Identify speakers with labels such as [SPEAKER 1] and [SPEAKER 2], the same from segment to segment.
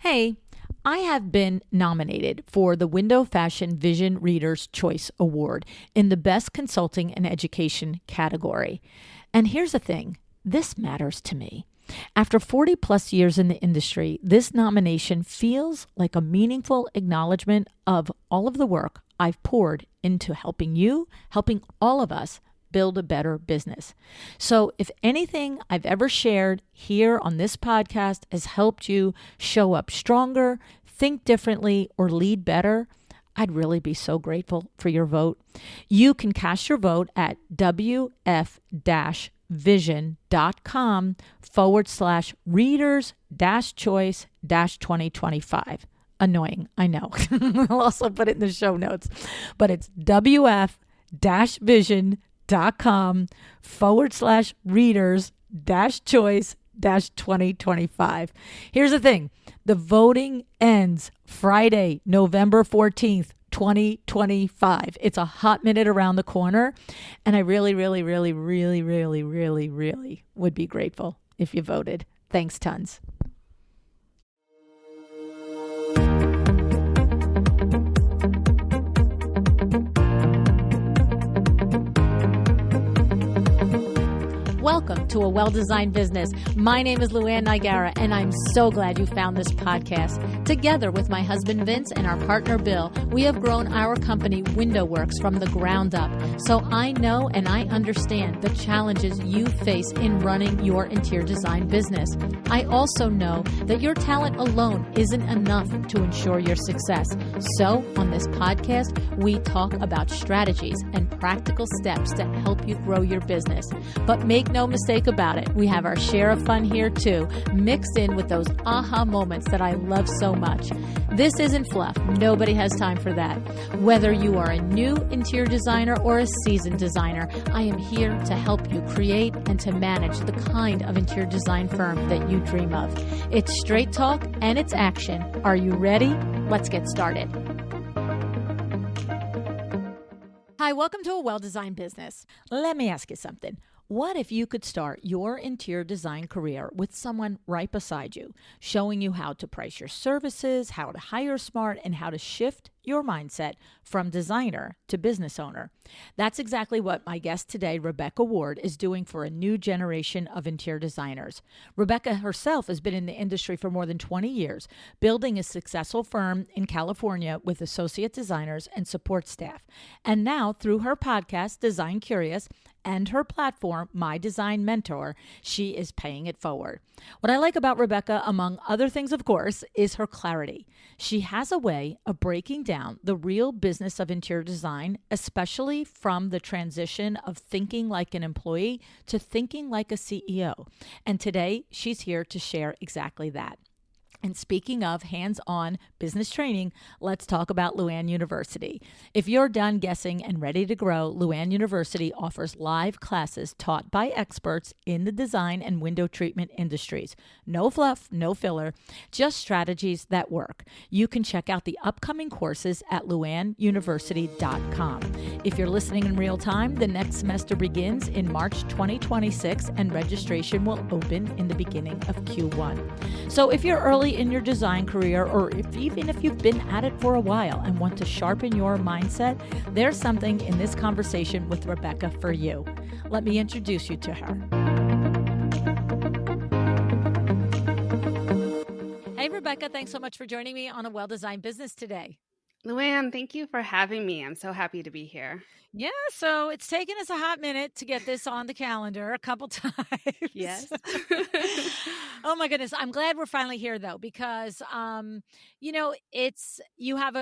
[SPEAKER 1] Hey, I have been nominated for the Window Fashion Vision Readers' Choice Award in the Best Consulting and Education category. And here's the thing, this matters to me. After 40 plus years in the industry, this nomination feels like a meaningful acknowledgement of all of the work I've poured into helping all of us build a better business. So if anything I've ever shared here on this podcast has helped you show up stronger, think differently, or lead better, I'd really be so grateful for your vote. You can cast your vote at wf-vision.com/readers-choice-2025. Annoying, I know. I'll also put it in the show notes, but it's wf-vision.com/readers-choice-2025. Here's the thing. The voting ends Friday, November 14th, 2025. It's a hot minute around the corner. And I really would be grateful if you voted. Thanks tons. Welcome to A Well-Designed Business. My name is Luann Nigara, and I'm so glad you found this podcast. Together with my husband Vince and our partner Bill, we have grown our company WindowWorks from the ground up. So I know and I understand the challenges you face in running your interior design business. I also know that your talent alone isn't enough to ensure your success. So on this podcast, we talk about strategies and practical steps to help you grow your business. But make no mistake about it, we have our share of fun here too, mixed in with those aha moments that I love so much. This isn't fluff. Nobody has time for that. Whether you are a new interior designer or a seasoned designer, I am here to help you create and to manage the kind of interior design firm that you dream of. It's straight talk and it's action. Are you ready? Let's get started. Hi, welcome to A Well-Designed Business. Let me ask you something. What if you could start your interior design career with someone right beside you, showing you how to price your services, how to hire smart, and how to shift your mindset from designer to business owner? That's exactly what my guest today, Rebecca Ward, is doing for a new generation of interior designers. Rebecca herself has been in the industry for more than 20 years, building a successful firm in California with associate designers and support staff. And now, through her podcast, Design Curious, and her platform, My Design Mentor, she is paying it forward. What I like about Rebecca, among other things, of course, is her clarity. She has a way of breaking down the real business of interior design, especially from the transition of thinking like an employee to thinking like a CEO. And today, she's here to share exactly that. And speaking of hands-on business training, let's talk about Luann University. If you're done guessing and ready to grow, Luann University offers live classes taught by experts in the design and window treatment industries. No fluff, no filler, just strategies that work. You can check out the upcoming courses at luannuniversity.com. If you're listening in real time, the next semester begins in March 2026 and registration will open in the beginning of Q1. So if you're early in your design career, or even if you've been at it for a while and want to sharpen your mindset, there's something in this conversation with Rebecca for you. Let me introduce you to her. Hey, Rebecca, thanks so much for joining me on A Well-Designed Business today.
[SPEAKER 2] Luann, thank you for having me. I'm so happy to be here.
[SPEAKER 1] Yeah, so it's taken us a hot minute to get this on the calendar a couple times.
[SPEAKER 2] Yes.
[SPEAKER 1] Oh my goodness. I'm glad we're finally here though, because, you have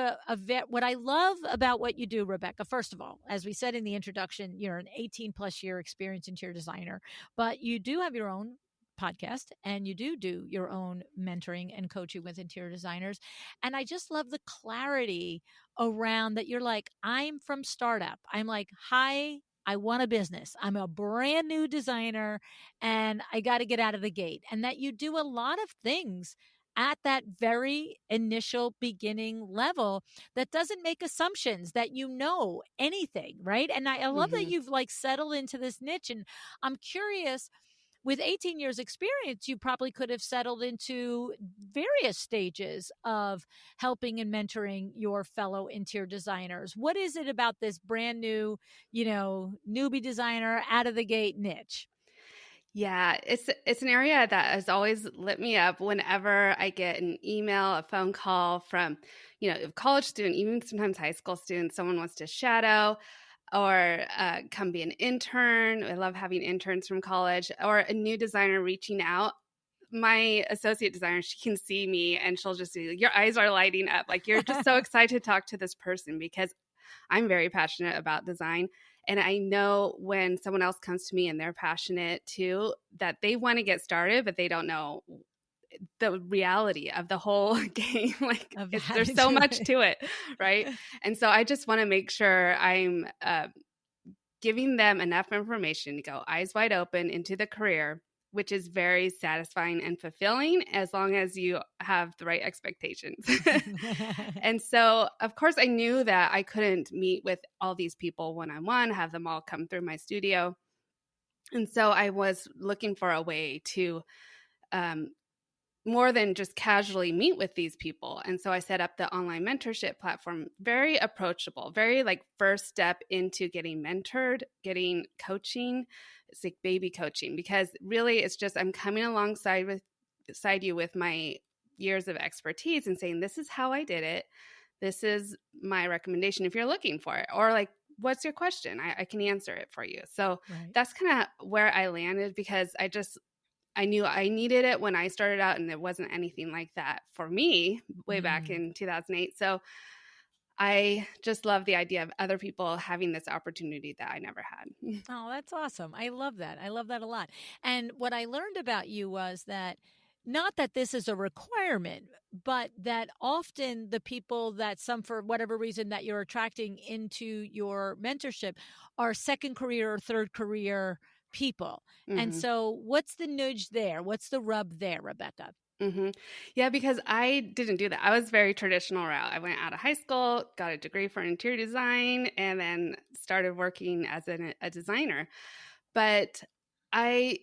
[SPEAKER 1] what I love about what you do, Rebecca, first of all, as we said in the introduction, you're an 18 plus year experienced interior designer, but you do have your own podcast and you do your own mentoring and coaching with interior designers. And I just love the clarity around that. You're like, I'm from startup. I'm like, hi, I want a business. I'm a brand new designer and I got to get out of the gate. And that you do a lot of things at that very initial beginning level that doesn't make assumptions that you know anything, right? And I love that you've like settled into this niche. And I'm curious, with 18 years experience, you probably could have settled into various stages of helping and mentoring your fellow interior designers. What is it about this brand new, newbie designer out of the gate niche?
[SPEAKER 2] Yeah, it's an area that has always lit me up whenever I get an email, a phone call from, a college student, even sometimes high school students, someone wants to shadow or come be an intern. I love having interns from college or a new designer reaching out. My associate designer, she can see me and she'll just be like, your eyes are lighting up. Like you're just so excited to talk to this person because I'm very passionate about design. And I know when someone else comes to me and they're passionate too, that they want to get started, but they don't know the reality of the whole game. Like
[SPEAKER 1] Of
[SPEAKER 2] there's
[SPEAKER 1] having
[SPEAKER 2] so
[SPEAKER 1] to.
[SPEAKER 2] much to it, right? And so I just want to make sure I'm giving them enough information to go eyes wide open into the career, which is very satisfying and fulfilling as long as you have the right expectations. And so, of course, I knew that I couldn't meet with all these people one on one, have them all come through my studio. And so I was looking for a way to um, more than just casually meet with these people. And so I set up the online mentorship platform, very approachable, very like first step into getting mentored, getting coaching. It's like baby coaching, because really it's just I'm coming beside you with my years of expertise and saying, this is how I did it. This is my recommendation if you're looking for it. Or like, what's your question? I can answer it for you. So
[SPEAKER 1] Right.
[SPEAKER 2] that's kind of where I landed, because I knew I needed it when I started out, and there wasn't anything like that for me way back in 2008. So I just love the idea of other people having this opportunity that I never had.
[SPEAKER 1] Oh, that's awesome. I love that. I love that a lot. And what I learned about you was that not that this is a requirement, but that often the people that some, for whatever reason, that you're attracting into your mentorship are second career or third career people. And
[SPEAKER 2] hmm
[SPEAKER 1] so, what's the nudge there? What's the rub there, Rebecca?
[SPEAKER 2] hmm Yeah, because I didn't do that. I was very traditional route. I went out of high school, got a degree for interior design, and then started working as a designer. But I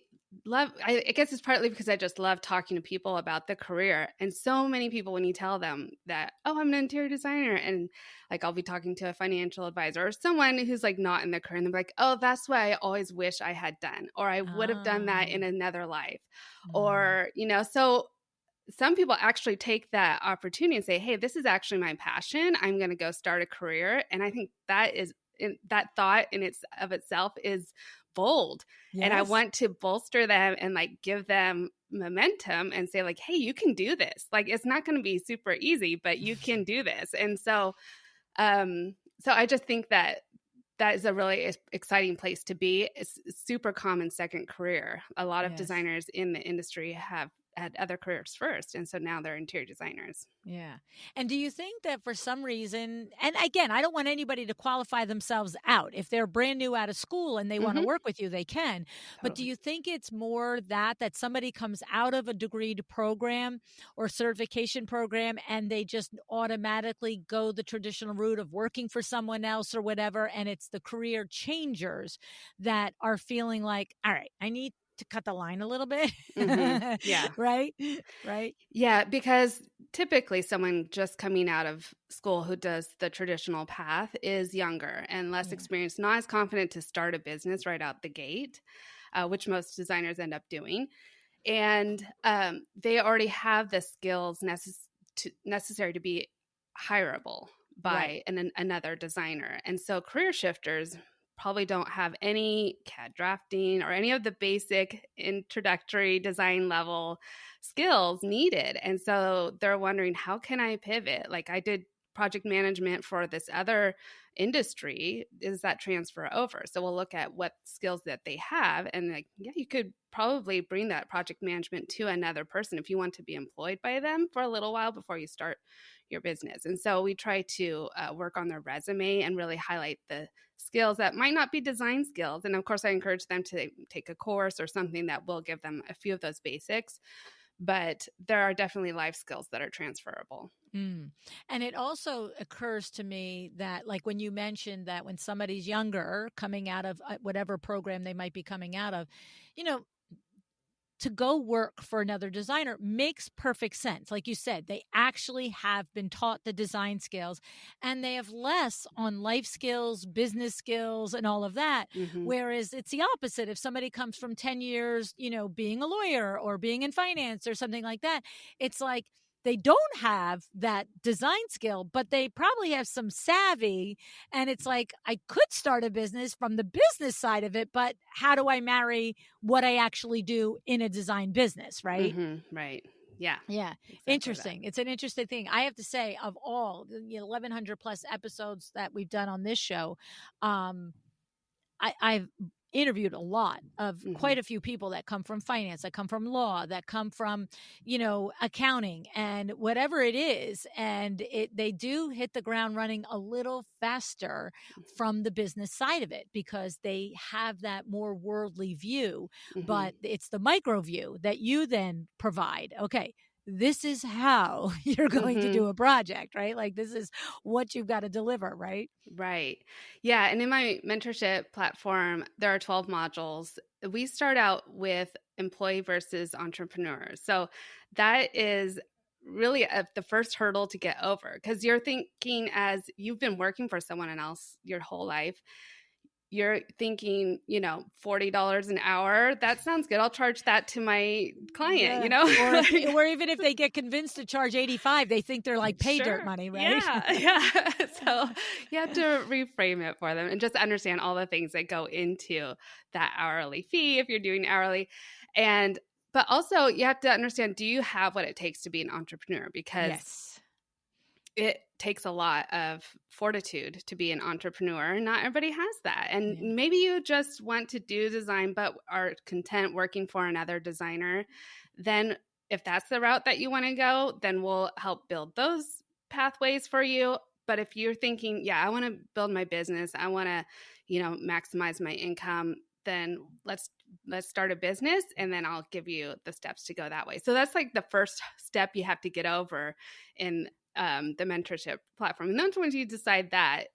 [SPEAKER 2] I guess it's partly because I just love talking to people about the career. And so many people, when you tell them that, oh, I'm an interior designer, and like I'll be talking to a financial advisor or someone who's like not in the career, and they're like, oh, that's what I always wish I had done, or I would have done that in
[SPEAKER 1] Oh,
[SPEAKER 2] another life.
[SPEAKER 1] mm,
[SPEAKER 2] Or, so some people actually take that opportunity and say, hey, this is actually my passion. I'm going to go start a career. And I think that thought in itself is bold. And I
[SPEAKER 1] yes.
[SPEAKER 2] want to bolster them and like give them momentum and say like, hey, you can do this. Like it's not going to be super easy, but you can do this. And so I just think that that is a really exciting place to be. It's super common second career. A lot of
[SPEAKER 1] Yes.
[SPEAKER 2] designers in the industry have had other careers first, and so now they're interior designers.
[SPEAKER 1] Yeah. And do you think that for some reason, and again, I don't want anybody to qualify themselves out. If they're brand new out of school and they want to
[SPEAKER 2] hmm
[SPEAKER 1] work with you, they can. But do
[SPEAKER 2] Totally.
[SPEAKER 1] you think it's more that somebody comes out of a degreed program or certification program and they just automatically go the traditional route of working for someone else or whatever, and it's the career changers that are feeling like, all right, I need to cut the line a little bit.
[SPEAKER 2] Yeah.
[SPEAKER 1] Right? Right?
[SPEAKER 2] Yeah, because typically someone just coming out of school who does the traditional path is younger and less
[SPEAKER 1] Yeah.
[SPEAKER 2] experienced, not as confident to start a business right out the gate, which most designers end up doing. And they already have the skills necessary to be hireable
[SPEAKER 1] Right.
[SPEAKER 2] by another designer. And so career shifters probably don't have any CAD drafting or any of the basic introductory design level skills needed. And so they're wondering, how can I pivot? Like I did project management for this other industry. Does that transfer over? So we'll look at what skills that they have, and like, yeah, you could probably bring that project management to another person if you want to be employed by them for a little while before you start your business. And so we try to work on their resume and really highlight the skills that might not be design skills. And of course, I encourage them to take a course or something that will give them a few of those basics. But there are definitely life skills that are transferable.
[SPEAKER 1] Mm. And it also occurs to me that, like, when you mentioned that when somebody's younger, coming out of whatever program they might be coming out of, you know, to go work for another designer makes perfect sense. Like you said, they actually have been taught the design skills and they have less on life skills, business skills, and all of that.
[SPEAKER 2] Mm-hmm.
[SPEAKER 1] Whereas it's the opposite. If somebody comes from 10 years, being a lawyer or being in finance or something like that, it's like, they don't have that design skill, but they probably have some savvy. And it's like, I could start a business from the business side of it, but how do I marry what I actually do in a design business? Right.
[SPEAKER 2] Mm-hmm. Right. Yeah.
[SPEAKER 1] Yeah.
[SPEAKER 2] Exactly
[SPEAKER 1] Interesting.
[SPEAKER 2] that.
[SPEAKER 1] It's an interesting thing. I have to say, of all the 1,100 plus episodes that we've done on this show, I've interviewed a lot of
[SPEAKER 2] Mm-hmm.
[SPEAKER 1] quite a few people that come from finance, that come from law, that come from, accounting and whatever it is. And they do hit the ground running a little faster from the business side of it because they have that more worldly view,
[SPEAKER 2] Mm-hmm.
[SPEAKER 1] but it's the micro view that you then provide. Okay. This is how you're going to
[SPEAKER 2] Mm-hmm.
[SPEAKER 1] do a project, right? Like this is what you've got to deliver, right?
[SPEAKER 2] Right. Yeah. And in my mentorship platform, there are 12 modules. We start out with employee versus entrepreneur. So that is really the first hurdle to get over because you're thinking as you've been working for someone else your whole life. You're thinking, $40 an hour. That sounds good. I'll charge that to my client,
[SPEAKER 1] Yeah.
[SPEAKER 2] Like,
[SPEAKER 1] Or even if they get convinced to charge 85, they think they're like pay dirt
[SPEAKER 2] sure.
[SPEAKER 1] money, right?
[SPEAKER 2] Yeah. Yeah. So you have to reframe it for them and just understand all the things that go into that hourly fee if you're doing hourly. But also you have to understand, do you have what it takes to be an entrepreneur? Because
[SPEAKER 1] Yes.
[SPEAKER 2] it takes a lot of fortitude to be an entrepreneur. Not everybody has that. And
[SPEAKER 1] Yeah.
[SPEAKER 2] maybe you just want to do design, but are content working for another designer. Then if that's the route that you want to go, then we'll help build those pathways for you. But if you're thinking, yeah, I want to build my business, I want to, maximize my income, then let's start a business and then I'll give you the steps to go that way. So that's like the first step you have to get over in the mentorship platform. And then once you decide that,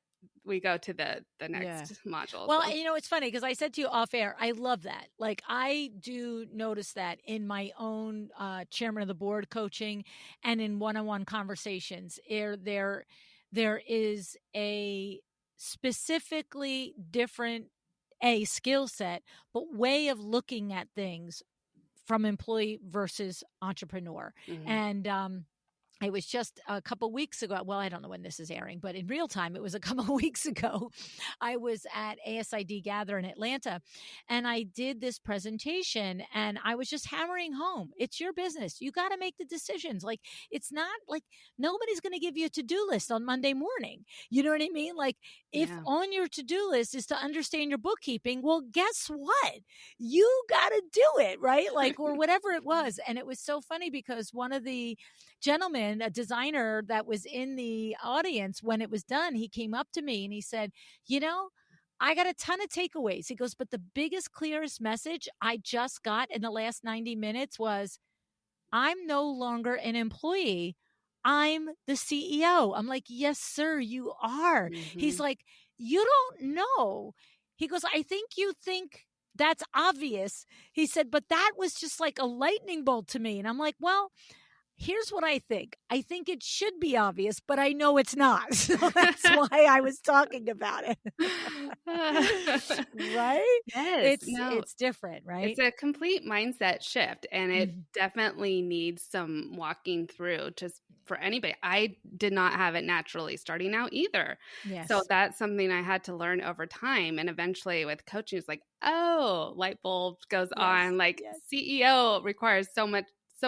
[SPEAKER 2] we go to the next module.
[SPEAKER 1] Well,
[SPEAKER 2] So.
[SPEAKER 1] it's funny because I said to you off air, I love that. Like I do notice that in my own chairman of the board coaching and in one-on-one conversations, there is a specifically different skill set, but way of looking at things from employee versus entrepreneur.
[SPEAKER 2] Mm-hmm.
[SPEAKER 1] And it was just a couple weeks ago. Well, I don't know when this is airing, but in real time, it was a couple of weeks ago. I was at ASID Gather in Atlanta and I did this presentation and I was just hammering home. It's your business. You got to make the decisions. Like, it's not like nobody's going to give you a to-do list on Monday morning. You know what I mean? Like, if on your to-do list is to understand your bookkeeping, well, guess what? You got to do it, right? Like, or whatever it was. And it was so funny because one of the gentleman, a designer that was in the audience when it was done, he came up to me and he said, I got a ton of takeaways. He goes, but the biggest, clearest message I just got in the last 90 minutes was, I'm no longer an employee. I'm the CEO. I'm like, yes, sir, you are.
[SPEAKER 2] Mm-hmm.
[SPEAKER 1] He's like, you don't know. He goes, I think you think that's obvious. He said, but that was just like a lightning bolt to me. And I'm like, well, here's what I think. I think it should be obvious, but I know it's not. So that's why I was talking about it. Right?
[SPEAKER 2] Yes.
[SPEAKER 1] It's different, right?
[SPEAKER 2] It's a complete mindset shift, and it definitely needs some walking through just for anybody. I did not have it naturally starting out either.
[SPEAKER 1] Yes.
[SPEAKER 2] So that's something I had to learn over time. And eventually with coaching, it's like, oh, light bulb goes on. Like CEO requires so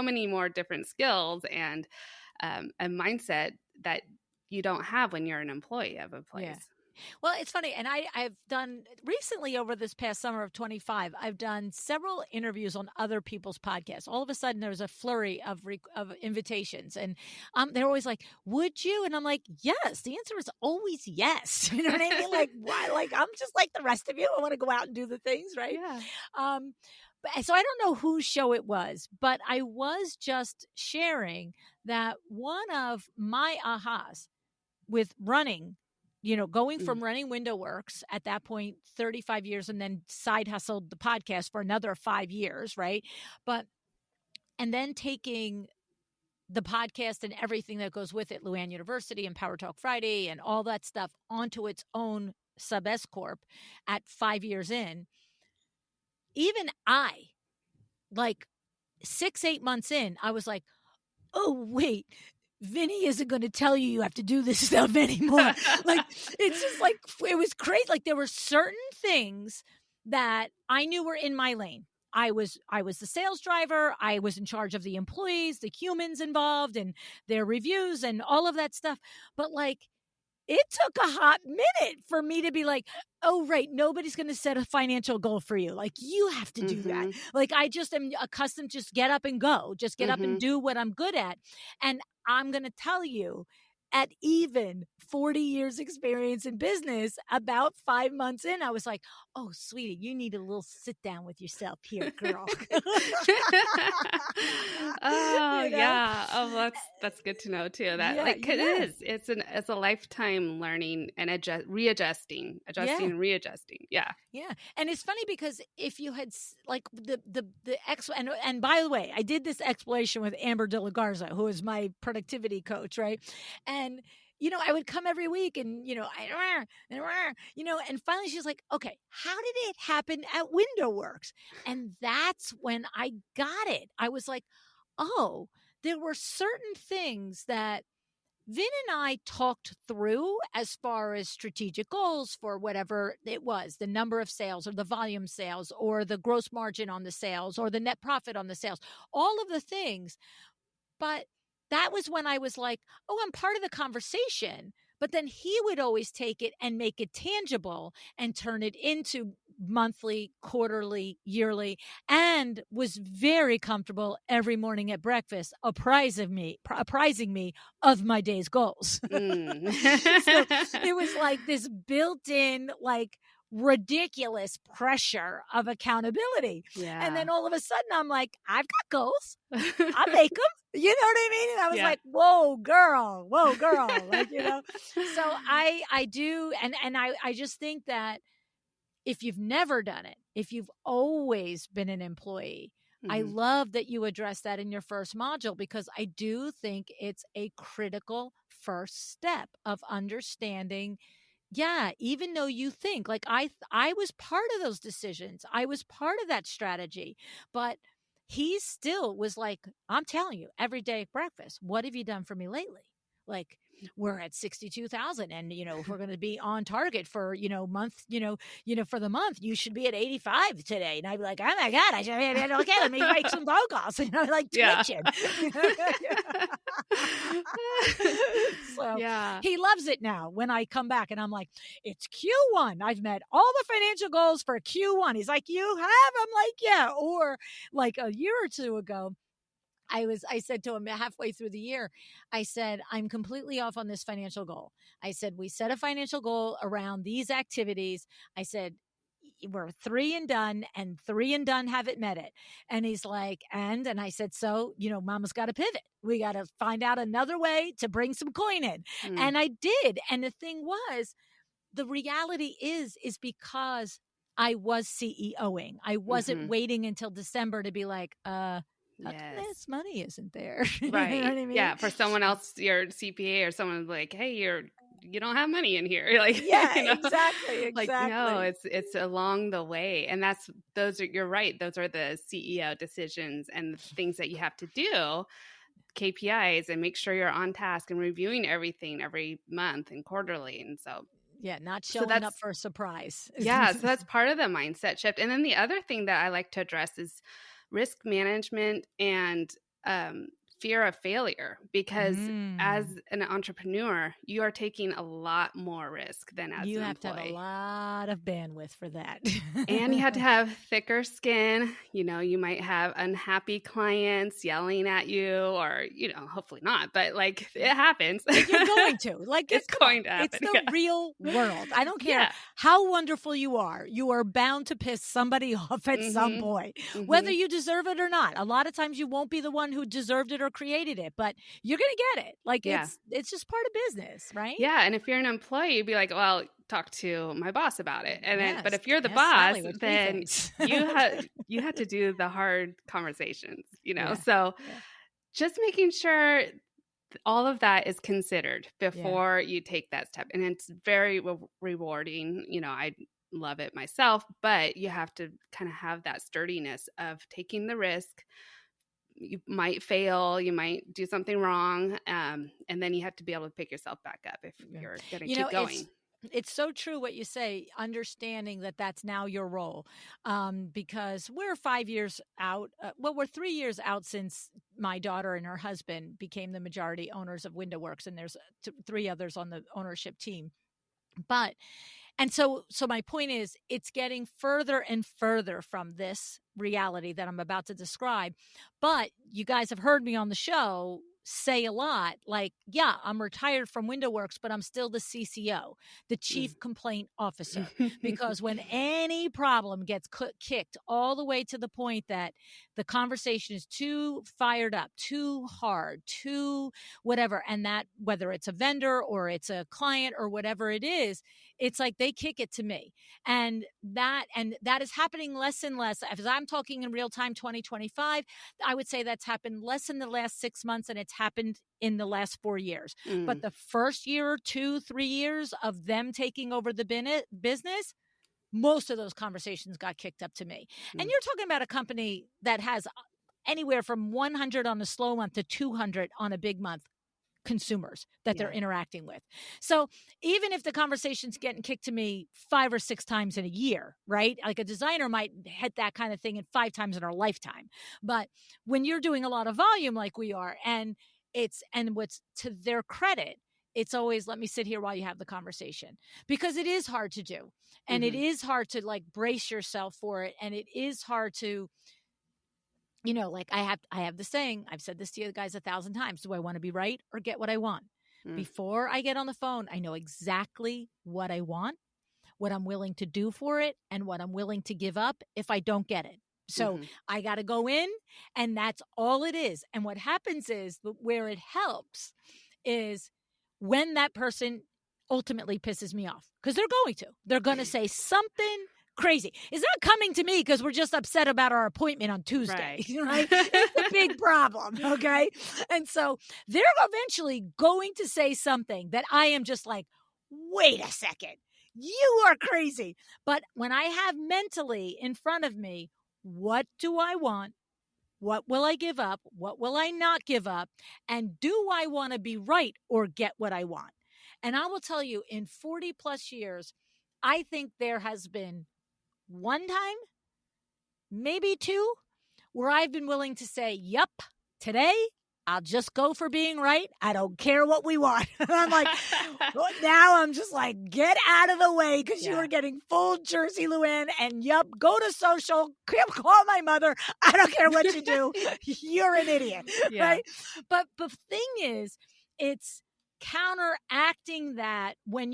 [SPEAKER 2] many more different skills and a mindset that you don't have when you're an employee of a place.
[SPEAKER 1] Yeah. Well, it's funny. And I've done recently over this past summer of 25, I've done several interviews on other people's podcasts. All of a sudden there was a flurry of invitations and they're always like, would you? And I'm like, yes, the answer is always yes. You know what I mean? Like, why? Like, I'm just like the rest of you. I want to go out and do the things. Right.
[SPEAKER 2] Yeah.
[SPEAKER 1] So I don't know whose show it was, but I was just sharing that one of my ahas with running going
[SPEAKER 2] Mm.
[SPEAKER 1] from running Window Works at that point, 35 years, and then side hustled the podcast for another 5 years, right? And then taking the podcast and everything that goes with it, Luann University and Power Talk Friday and all that stuff onto its own sub S corp at 5 years in. Even I, like 6-8 months in, I was like, oh, wait, Vinny isn't going to tell you have to do this stuff anymore. Like, it's just like, it was crazy. Like, there were certain things that I knew were in my lane. I was the sales driver. I was in charge of the employees, the humans involved, and their reviews and all of that stuff. But like, it took a hot minute for me to be like, oh, right, nobody's going to set a financial goal for you. Like, you have to do that. Like, I just am accustomed to just get up and go, just get up and do what I'm good at. And I'm going to tell you, at even 40 years experience in business, about 5 months in, I was like, oh, sweetie, you need a little sit down with yourself here, girl.
[SPEAKER 2] Oh, yeah. Oh, that's good to know too. That it is. It's a lifetime learning and readjusting, and readjusting. Yeah.
[SPEAKER 1] Yeah. And it's funny because if you had like and by the way, I did this exploration with Amber De La Garza, who is my productivity coach, right? And I would come every week and, and finally she's like, okay, how did it happen at Window Works? And that's when I got it. I was like, oh, there were certain things that Vin and I talked through as far as strategic goals for whatever it was, the number of sales or the volume sales or the gross margin on the sales or the net profit on the sales, all of the things. But that was when I was like, oh, I'm part of the conversation. But then he would always take it and make it tangible and turn it into monthly, quarterly, yearly, and was very comfortable every morning at breakfast apprising me of my day's goals. So it was like this built-in, like, ridiculous pressure of accountability.
[SPEAKER 2] Yeah.
[SPEAKER 1] And then all of a sudden I'm like, I've got goals. I'll make them. You know what I mean? And I was like, whoa, girl. Like, so I do. And I just think that if you've never done it, if you've always been an employee, I love that you address that in your first module, because I do think it's a critical first step of understanding. Yeah, even though you think like I was part of those decisions, I was part of that strategy, but he still was like, I'm telling you, every day at breakfast, what have you done for me lately? Like, we're at 62,000 and, if we're going to be on target for, month, for the month, you should be at 85 today. And I'd be like, oh my God, okay, let me make some phone calls, like twitching. So he loves it now when I come back and I'm like, it's Q1. I've met all the financial goals for Q1. He's like, you have? I'm like, yeah. Or like a year or two ago, I said to him halfway through the year, I said, I'm completely off on this financial goal. I said, we set a financial goal around these activities. I said, we're 3 and done, and 3 and done haven't met it. And he's like, and I said, so, mama's got to pivot. We got to find out another way to bring some coin in. And I did. And the thing was, the reality is because I was CEOing. I wasn't waiting until December to be like, this money isn't there.
[SPEAKER 2] Right.
[SPEAKER 1] You know what I mean?
[SPEAKER 2] Yeah. For someone else, your CPA or someone like, hey, you don't have money in here. Like,
[SPEAKER 1] exactly.
[SPEAKER 2] Like, no, it's along the way. And you're right. Those are the CEO decisions and the things that you have to do, KPIs, and make sure you're on task and reviewing everything every month and quarterly. And so,
[SPEAKER 1] not showing up for a surprise.
[SPEAKER 2] So that's part of the mindset shift. And then the other thing that I like to address is risk management and fear of failure, because as an entrepreneur, you are taking a lot more risk than as
[SPEAKER 1] you
[SPEAKER 2] an
[SPEAKER 1] have
[SPEAKER 2] employee.
[SPEAKER 1] To have a lot of bandwidth for that.
[SPEAKER 2] And you have to have thicker skin. You might have unhappy clients yelling at you, or, hopefully not, but like it happens.
[SPEAKER 1] You're going to. Like,
[SPEAKER 2] it's going to happen.
[SPEAKER 1] It's the real world. I don't care how wonderful you are. You are bound to piss somebody off at some point, whether you deserve it or not. A lot of times you won't be the one who deserved it or never created it, but you're going to get it. Like
[SPEAKER 2] Yeah.
[SPEAKER 1] it's just part of business, right?
[SPEAKER 2] Yeah, and if you're an employee, you'd be like, "Well, talk to my boss about it." And then, but
[SPEAKER 1] Yes.
[SPEAKER 2] if you're the
[SPEAKER 1] Ask
[SPEAKER 2] boss,
[SPEAKER 1] Sally what she
[SPEAKER 2] then
[SPEAKER 1] thinks.
[SPEAKER 2] you had to do the hard conversations, you know.
[SPEAKER 1] Yeah.
[SPEAKER 2] So
[SPEAKER 1] Yeah.
[SPEAKER 2] just making sure all of that is considered
[SPEAKER 1] Yeah.
[SPEAKER 2] before you take that step, and it's very rewarding. You know, I love it myself, but you have to kind of have that sturdiness of taking the risk. You might fail, you might do something wrong, and then you have to be able to pick yourself back up if
[SPEAKER 1] Yeah.
[SPEAKER 2] you're going to
[SPEAKER 1] You
[SPEAKER 2] keep
[SPEAKER 1] know,
[SPEAKER 2] going.
[SPEAKER 1] it's so true what you say, understanding that that's now your role. Because we're 5 years out. Well, we're 3 years out since my daughter and her husband became the majority owners of Window Works, and there's three others on the ownership team. But and so my point is, it's getting further and further from this reality that I'm about to describe. But you guys have heard me on the show say a lot like, yeah, I'm retired from WindowWorks, but I'm still the CCO, the chief complaint officer, because when any problem gets kicked all the way to the point that the conversation is too fired up, too hard, too whatever, and that whether it's a vendor or it's a client or whatever it is, it's like they kick it to me. And that is happening less and less. As I'm talking in real time 2025, I would say that's happened less in the last 6 months, and it's happened in the last 4 years. But the first year or 2, 3 years of them taking over the business, most of those conversations got kicked up to me. And you're talking about a company that has anywhere from 100 on a slow month to 200 on a big month consumers that they're interacting with. So even if the conversation's getting kicked to me 5 or 6 times in a year, right? Like a designer might hit that kind of thing in 5 times in our lifetime. But when you're doing a lot of volume like we are, and what's to their credit, it's always, let me sit here while you have the conversation, because it is hard to do. And it is hard to like brace yourself for it. And it is hard to, like I have the saying, I've said this to you guys 1,000 times. Do I want to be right or get what I want? Before I get on the phone, I know exactly what I want, what I'm willing to do for it, and what I'm willing to give up if I don't get it. So I got to go in, and that's all it is. And what happens is, where it helps is when that person ultimately pisses me off, because they're going to say something crazy. It's not coming to me because we're just upset about our appointment on Tuesday, right? It's a big problem, okay? And so they're eventually going to say something that I am just like, wait a second, you are crazy. But when I have mentally in front of me, what do I want? What will I give up? What will I not give up? And do I want to be right or get what I want? And I will tell you, in 40 plus years, I think there has been one time, maybe two, where I've been willing to say, yep, today I'll just go for being right. I don't care what we want. I'm like, now I'm just like, get out of the way, because you are getting full Jersey Luann, and yep, go to social, call my mother. I don't care what you do. You're an idiot, right? But the thing is, it's counteracting that when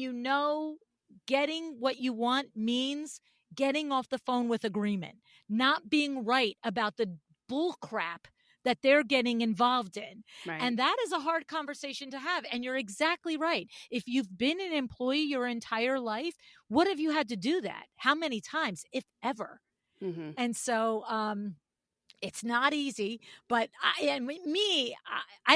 [SPEAKER 1] getting what you want means getting off the phone with agreement, not being right about the bull crap that they're getting involved in. Right. And that is a hard conversation to have. And you're exactly right. If you've been an employee your entire life, what have you had to do that? How many times, if ever? And so, it's not easy, but I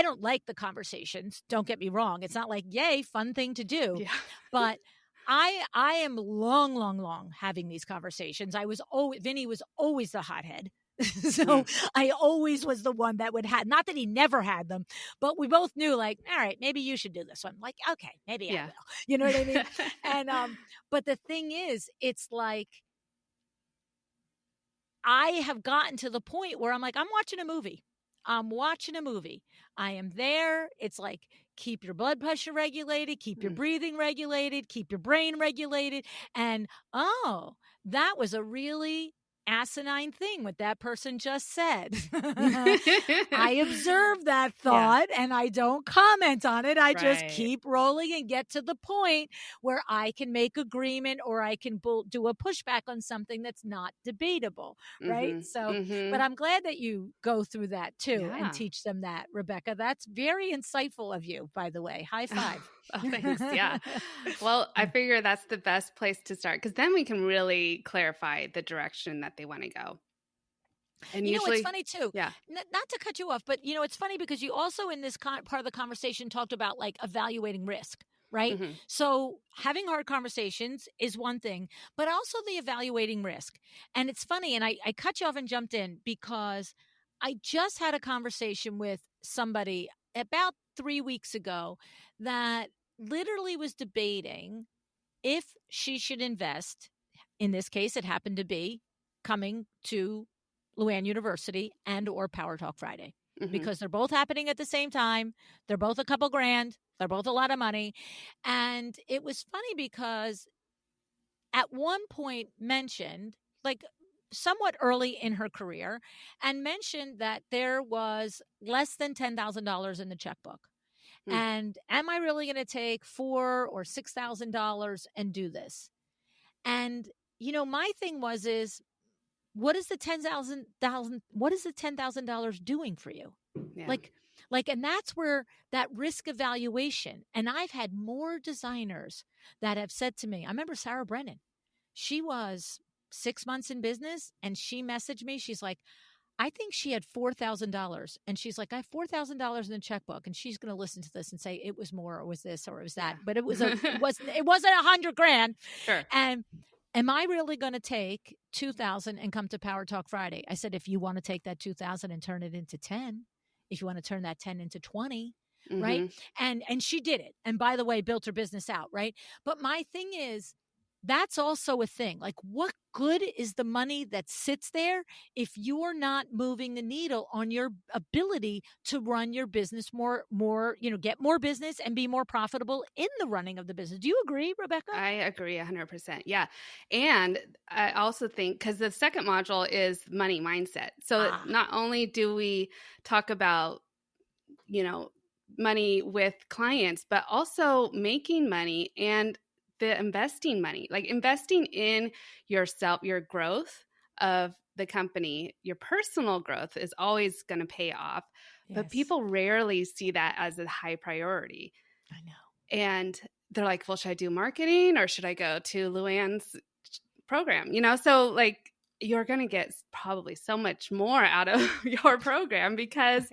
[SPEAKER 1] don't like the conversations. Don't get me wrong. It's not like, yay, fun thing to do. But I am long having these conversations. Vinny was always the hothead. So I always was the one that would have, not that he never had them, but we both knew, like, all right, maybe you should do this one. Like, okay, maybe I will. You know what I mean? And, but the thing is, it's like, I have gotten to the point where I'm like, I'm watching a movie. I am there. It's like, keep your blood pressure regulated, keep your breathing regulated, keep your brain regulated. And, that was a really asinine thing what that person just said. I observe that
[SPEAKER 2] Yeah.
[SPEAKER 1] thought and I don't comment on it. I just
[SPEAKER 2] Right.
[SPEAKER 1] keep rolling and get to the point where I can make agreement or I can do a pushback on something that's not debatable, right?
[SPEAKER 2] Mhm.
[SPEAKER 1] So, but
[SPEAKER 2] Mhm.
[SPEAKER 1] I'm glad that you go through that too and
[SPEAKER 2] Yeah.
[SPEAKER 1] teach them that, Rebecca. That's very insightful of you, by the way. High five.
[SPEAKER 2] Oh, thanks. Yeah. Well, I figure that's the best place to start because then we can really clarify the direction that they want to go. And
[SPEAKER 1] You know, it's
[SPEAKER 2] usually,
[SPEAKER 1] funny too.
[SPEAKER 2] yeah.
[SPEAKER 1] Not to cut you off, but you know, it's funny because you also in this part of the conversation talked about like evaluating risk, right?
[SPEAKER 2] Mhm.
[SPEAKER 1] So having hard conversations is one thing, but also the evaluating risk. And it's funny, and I cut you off and jumped in because I just had a conversation with somebody about 3 weeks ago that literally was debating if she should invest. In this case, it happened to be coming to Luann University and or Power Talk Friday
[SPEAKER 2] Mhm.
[SPEAKER 1] because they're both happening at the same time. They're both a couple grand. They're both a lot of money. And it was funny because at one point mentioned, like somewhat early in her career, and mentioned that there was less than $10,000 in the checkbook.
[SPEAKER 2] Mm.
[SPEAKER 1] And am I really going to take $4,000 or $6,000 and do this? And you know, my thing is what is the $10,000 doing for you?
[SPEAKER 2] Yeah.
[SPEAKER 1] Like and that's where that risk evaluation. And I've had more designers that have said to me, I remember Sarah Brennan. She was 6 months in business and she messaged me. She's like, I think she had $4,000 and she's like, I have $4,000 in the checkbook. And she's going to listen to this and say it was more or was this or it was that,
[SPEAKER 2] Yeah.
[SPEAKER 1] but it wasn't 100 grand.
[SPEAKER 2] Sure.
[SPEAKER 1] And am I really going to take 2,000 and come to Power Talk Friday? I said, if you want to take that 2,000 and turn it into 10, if you want to turn that 10 into 20, right?
[SPEAKER 2] Mhm.
[SPEAKER 1] And she did it. And by the way, built her business out, right? But my thing is, that's also a thing. Like, what good is the money that sits there if you're not moving the needle on your ability to run your business get more business and be more profitable in the running of the business? Do you agree, Rebecca?
[SPEAKER 2] I agree 100%. Yeah. And I also think because the second module is money mindset. So
[SPEAKER 1] Ah,
[SPEAKER 2] not only do we talk about, you know, money with clients, but also making money and the investing money, like investing in yourself, your growth of the company, your personal growth is always going to pay off. But
[SPEAKER 1] yes,
[SPEAKER 2] people rarely see that as a high priority.
[SPEAKER 1] I know.
[SPEAKER 2] And they're like, well, should I do marketing or should I go to Luann's program? So like you're going to get probably so much more out of your program because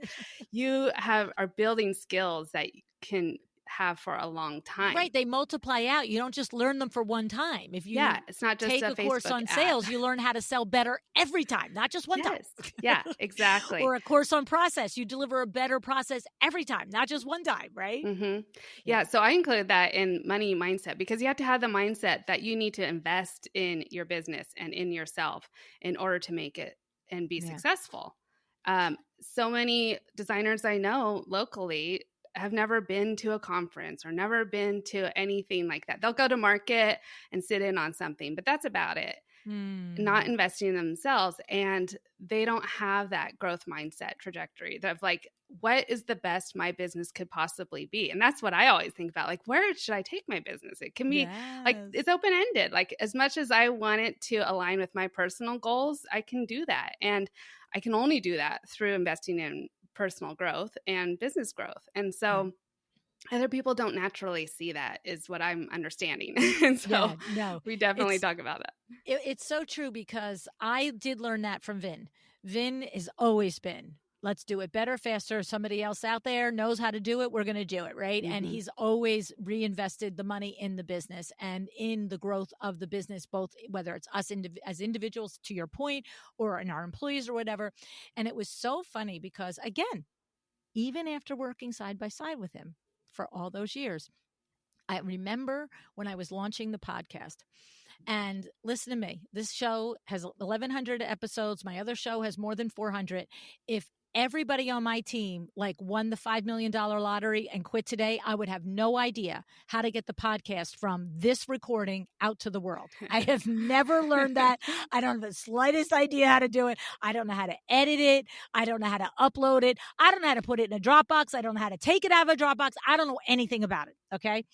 [SPEAKER 2] you are building skills that you can have for a long time.
[SPEAKER 1] Right, they multiply out. You don't just learn them for one time. If
[SPEAKER 2] Yeah,
[SPEAKER 1] you
[SPEAKER 2] it's not just
[SPEAKER 1] take
[SPEAKER 2] a
[SPEAKER 1] a course
[SPEAKER 2] Facebook
[SPEAKER 1] on
[SPEAKER 2] ad.
[SPEAKER 1] sales, you learn how to sell better every time, not just one time.
[SPEAKER 2] Yes. Yeah, exactly.
[SPEAKER 1] Or a course on process, you deliver a better process every time, not just one time, right?
[SPEAKER 2] Hmm.
[SPEAKER 1] Yeah.
[SPEAKER 2] Yeah, so I include that in money mindset because you have to have the mindset that you need to invest in your business and in yourself in order to make it and be
[SPEAKER 1] Yeah.
[SPEAKER 2] successful. So many designers I know locally have never been to a conference or never been to anything like that. They'll go to market and sit in on something, but that's about it. Not
[SPEAKER 1] Mm.
[SPEAKER 2] investing in themselves, and they don't have that growth mindset trajectory of like, what is the best my business could possibly be? And that's what I always think about, like, where should I take my business? It can be like,
[SPEAKER 1] Yes.
[SPEAKER 2] it's open-ended. Like, as much as I want it to align with my personal goals, I can do that, and I can only do that through investing in personal growth and business growth. And
[SPEAKER 1] Yeah.
[SPEAKER 2] so other people don't naturally see that, is what I'm understanding. And so
[SPEAKER 1] Yeah. No,
[SPEAKER 2] we definitely
[SPEAKER 1] it's
[SPEAKER 2] talk about that.
[SPEAKER 1] it's so true because I did learn that from Vin. Vin has always been, let's do it better, faster. Somebody else out there knows how to do it. We're going to do it. Right. And
[SPEAKER 2] Hmm.
[SPEAKER 1] he's always reinvested the money in the business and in the growth of the business, both whether it's us as individuals, to your point, or in our employees or whatever. And it was so funny because, again, even after working side by side with him for all those years, I remember when I was launching the podcast. And listen to me, this show has 1,100 episodes. My other show has more than 400. If everybody on my team like won the $5 million lottery and quit today, I would have no idea how to get the podcast from this recording out to the world. I have never learned that. I don't have the slightest idea how to do it. I don't know how to edit it. I don't know how to upload it. I don't know how to put it in a Dropbox. I don't know how to take it out of a Dropbox. I don't know anything about it. Okay.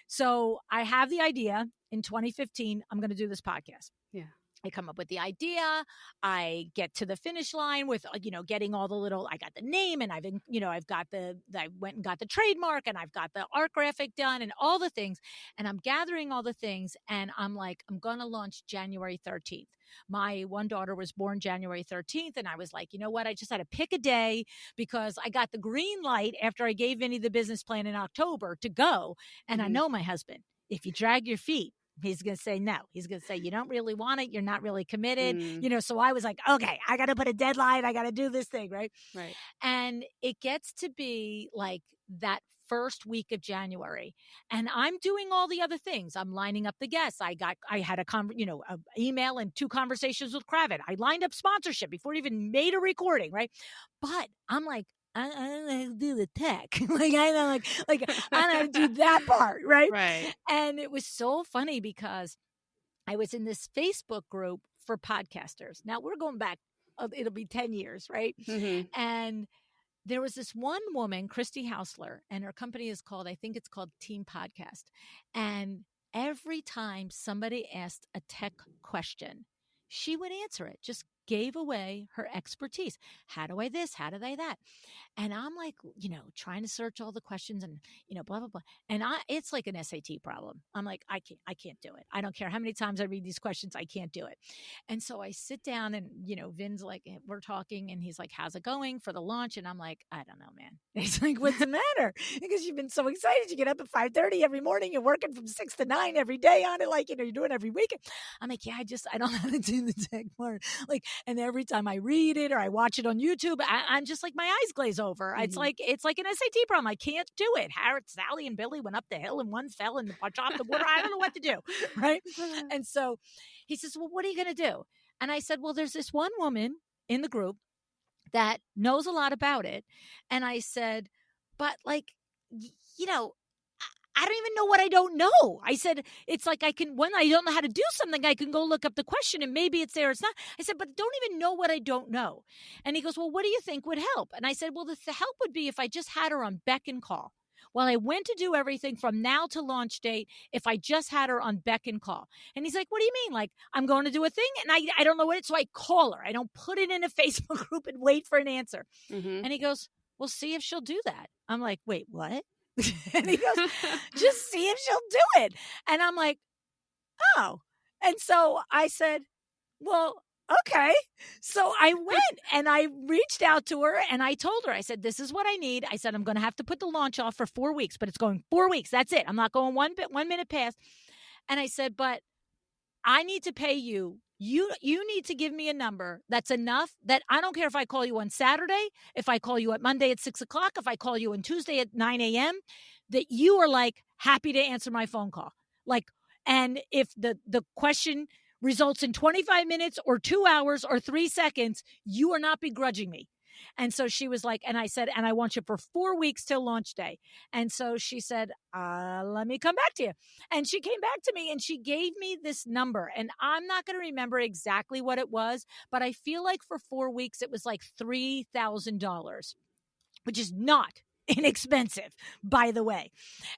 [SPEAKER 1] So I have the idea in 2015, I'm going to do this podcast.
[SPEAKER 2] Yeah.
[SPEAKER 1] I come up with the idea. I get to the finish line with, getting all the little, I got the name and I've got I went and got the trademark and I've got the art graphic done and all the things. And I'm gathering all the things and I'm like, I'm going to launch January 13th. My one daughter was born January 13th. And I was like, you know what? I just had to pick a day because I got the green light after I gave Vinny the business plan in October to go. And I know my husband, if you drag your feet, he's going to say no. He's going to say, you don't really want it. You're not really committed. So I was like, okay, I got to put a deadline. I got to do this thing. Right. And it gets to be like that first week of January. And I'm doing all the other things. I'm lining up the guests. I had a email and 2 conversations with Kravitz. I lined up sponsorship before I even made a recording. Right. But I'm like, I don't know how to do the tech. I don't know how to do that part, right?
[SPEAKER 2] Right.
[SPEAKER 1] And it was so funny because I was in this Facebook group for podcasters. Now we're going back, it'll be 10 years, right? And there was this one woman, Christy Hausler, and her company is called, I think it's called Team Podcast. And every time somebody asked a tech question, she would answer it, just gave away her expertise. How do I this? How do I that? And I'm like, trying to search all the questions and, blah, blah, blah. And it's like an SAT problem. I'm like, I can't do it. I don't care how many times I read these questions. I can't do it. And so I sit down and, Vin's like, we're talking and he's like, how's it going for the launch? And I'm like, I don't know, man. He's like, what's the matter? Because you've been so excited. You get up at 5:30 every morning. You're working from 6 to 9 every day on it. Like, you're doing it every weekend. I'm like, yeah, I don't know how to do the tech part. Like, and every time I read it or I watch it on YouTube, I'm just like, my eyes glaze over. It's like an SAT problem. I can't do it. Sally and Billy went up the hill and one fell and dropped the water. I don't know what to do. Right. And so he says, well, what are you going to do? And I said, well, there's this one woman in the group that knows a lot about it. And I said, but I don't even know what I don't know. I said, it's like when I don't know how to do something, I can go look up the question and maybe it's there, or it's not. I said, but I don't even know what I don't know. And he goes, well, what do you think would help? And I said, well, the help would be if I just had her on beck and call. While I went to do everything from now to launch date, if I just had her on beck and call. And he's like, what do you mean? Like, I'm going to do a thing and I don't know what it is. So I call her. I don't put it in a Facebook group and wait for an answer. And he goes, well, see if she'll do that. I'm like, wait, what? And he goes, just see if she'll do it. And I'm like, oh. And so I said, well, okay. So I went and I reached out to her and I told her, I said, this is what I need. I said, I'm going to have to put the launch off for 4 weeks, but it's going 4 weeks. That's it. I'm not going 1 minute past. And I said, but I need to pay you. You need to give me a number that's enough that I don't care if I call you on Saturday, if I call you at Monday at 6 o'clock, if I call you on Tuesday at 9 a.m., that you are like happy to answer my phone call. Like, and if the question results in 25 minutes or 2 hours or 3 seconds, you are not begrudging me. And so she was like, and I said, and I want you for 4 weeks till launch day. And so she said, let me come back to you. And she came back to me and she gave me this number. And I'm not going to remember exactly what it was, but I feel like for 4 weeks, it was like $3,000, which is not inexpensive, by the way.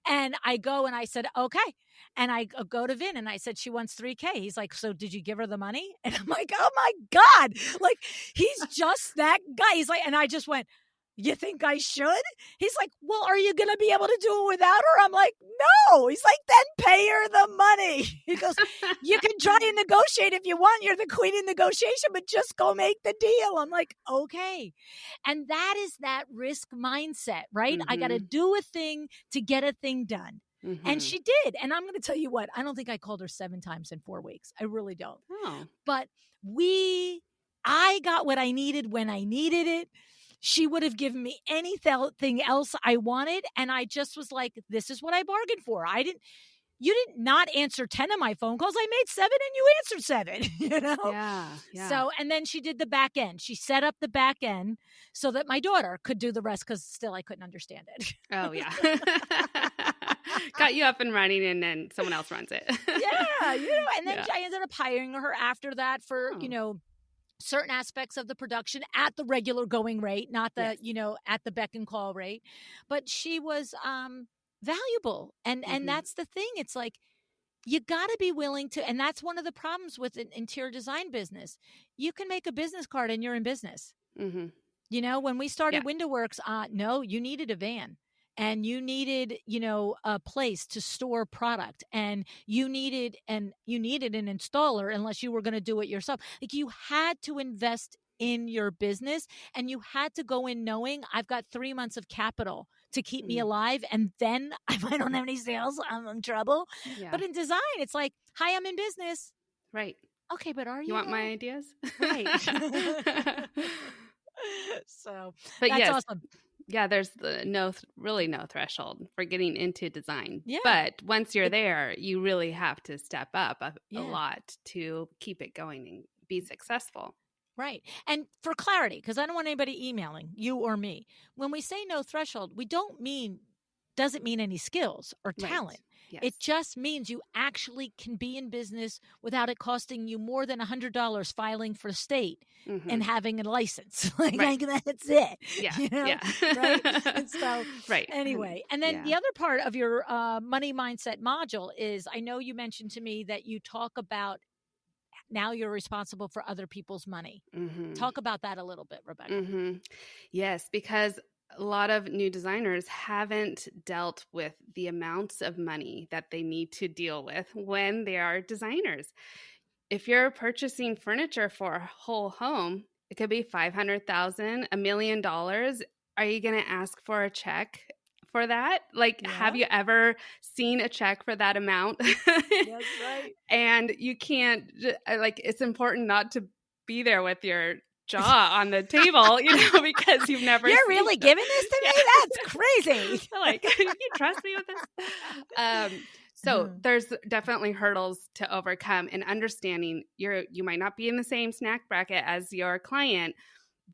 [SPEAKER 1] And I go and I said, okay. And I go to Vin and I said, she wants $3,000. He's like, so did you give her the money? And I'm like, oh my God, like he's just that guy. He's like, and I just went, you think I should? He's like, well, are you going to be able to do it without her? I'm like, no. He's like, then pay her the money. He goes, you can try and negotiate if you want. You're the queen in negotiation, but just go make the deal. I'm like, okay. And that is that risk mindset, right? I got to do a thing to get a thing done. And she did. And I'm going to tell you what, I don't think I called her 7 times in 4 weeks. I really don't.
[SPEAKER 2] Oh.
[SPEAKER 1] But I got what I needed when I needed it. She would have given me anything else I wanted. And I just was like, this is what I bargained for. I didn't, you did not answer 10 of my phone calls. I made 7 and you answered 7, you know?
[SPEAKER 2] Yeah. Yeah.
[SPEAKER 1] So, and then she did the back end. She set up the back end so that my daughter could do the rest because still I couldn't understand it.
[SPEAKER 2] Oh, yeah. Got you up and running and then someone else runs it.
[SPEAKER 1] Yeah. And then
[SPEAKER 2] Yeah.
[SPEAKER 1] I ended up hiring her after that for,
[SPEAKER 2] Oh.
[SPEAKER 1] certain aspects of the production at the regular going rate, not the,
[SPEAKER 2] Yes.
[SPEAKER 1] at the beck and call rate. But she was valuable. And
[SPEAKER 2] Mhm.
[SPEAKER 1] that's the thing. It's like you got to be willing to, and that's one of the problems with an interior design business. You can make a business card and you're in business.
[SPEAKER 2] Mhm.
[SPEAKER 1] When we
[SPEAKER 2] Yeah.
[SPEAKER 1] started Window Works, no, you needed a van and you needed, a place to store product and you needed an installer unless you were going to do it yourself. Like you had to invest in your business and you had to go in knowing I've got 3 months of capital to keep me
[SPEAKER 2] Mm.
[SPEAKER 1] alive. And then if I don't have any sales, I'm in trouble.
[SPEAKER 2] Yeah.
[SPEAKER 1] But in design, it's like, hi, I'm in business.
[SPEAKER 2] Right.
[SPEAKER 1] Okay, but are
[SPEAKER 2] You
[SPEAKER 1] you
[SPEAKER 2] want my
[SPEAKER 1] though?
[SPEAKER 2] ideas?
[SPEAKER 1] Right. So
[SPEAKER 2] But
[SPEAKER 1] that's
[SPEAKER 2] yes,
[SPEAKER 1] awesome.
[SPEAKER 2] yeah, there's really no threshold for getting into design.
[SPEAKER 1] Yeah.
[SPEAKER 2] But once you're
[SPEAKER 1] It-
[SPEAKER 2] there, you really have to step up a
[SPEAKER 1] yeah.
[SPEAKER 2] lot to keep it going and be successful.
[SPEAKER 1] Right. And for clarity, because I don't want anybody emailing you or me, when we say no threshold, we doesn't mean any skills or
[SPEAKER 2] Right.
[SPEAKER 1] talent.
[SPEAKER 2] Yes.
[SPEAKER 1] It just means you actually can be in business without it costing you more than $100 filing for state
[SPEAKER 2] Mhm.
[SPEAKER 1] and having a license. like
[SPEAKER 2] Right.
[SPEAKER 1] that's it.
[SPEAKER 2] Yeah.
[SPEAKER 1] Right?
[SPEAKER 2] Yeah.
[SPEAKER 1] And so
[SPEAKER 2] Right.
[SPEAKER 1] anyway, and then
[SPEAKER 2] Yeah.
[SPEAKER 1] the other part of your money mindset module is I know you mentioned to me that you talk about now you're responsible for other people's money.
[SPEAKER 2] Mhm.
[SPEAKER 1] Talk about that a little bit, Rebecca.
[SPEAKER 2] Mm-hmm. Yes, because a lot of new designers haven't dealt with the amounts of money that they need to deal with when they are designers. If you're purchasing furniture for a whole home, it could be 500,000, $1 million. Are you going to ask for a check for that? Like, have
[SPEAKER 1] Yeah.
[SPEAKER 2] you ever seen a check for that amount?
[SPEAKER 1] That's right.
[SPEAKER 2] And you can't, it's important not to be there with your jaw on the table, because you've never
[SPEAKER 1] You're
[SPEAKER 2] seen
[SPEAKER 1] really
[SPEAKER 2] that.
[SPEAKER 1] giving this to me?
[SPEAKER 2] Yeah.
[SPEAKER 1] That's crazy.
[SPEAKER 2] Like, you trust me with this? So there's definitely hurdles to overcome, and understanding you might not be in the same snack bracket as your client.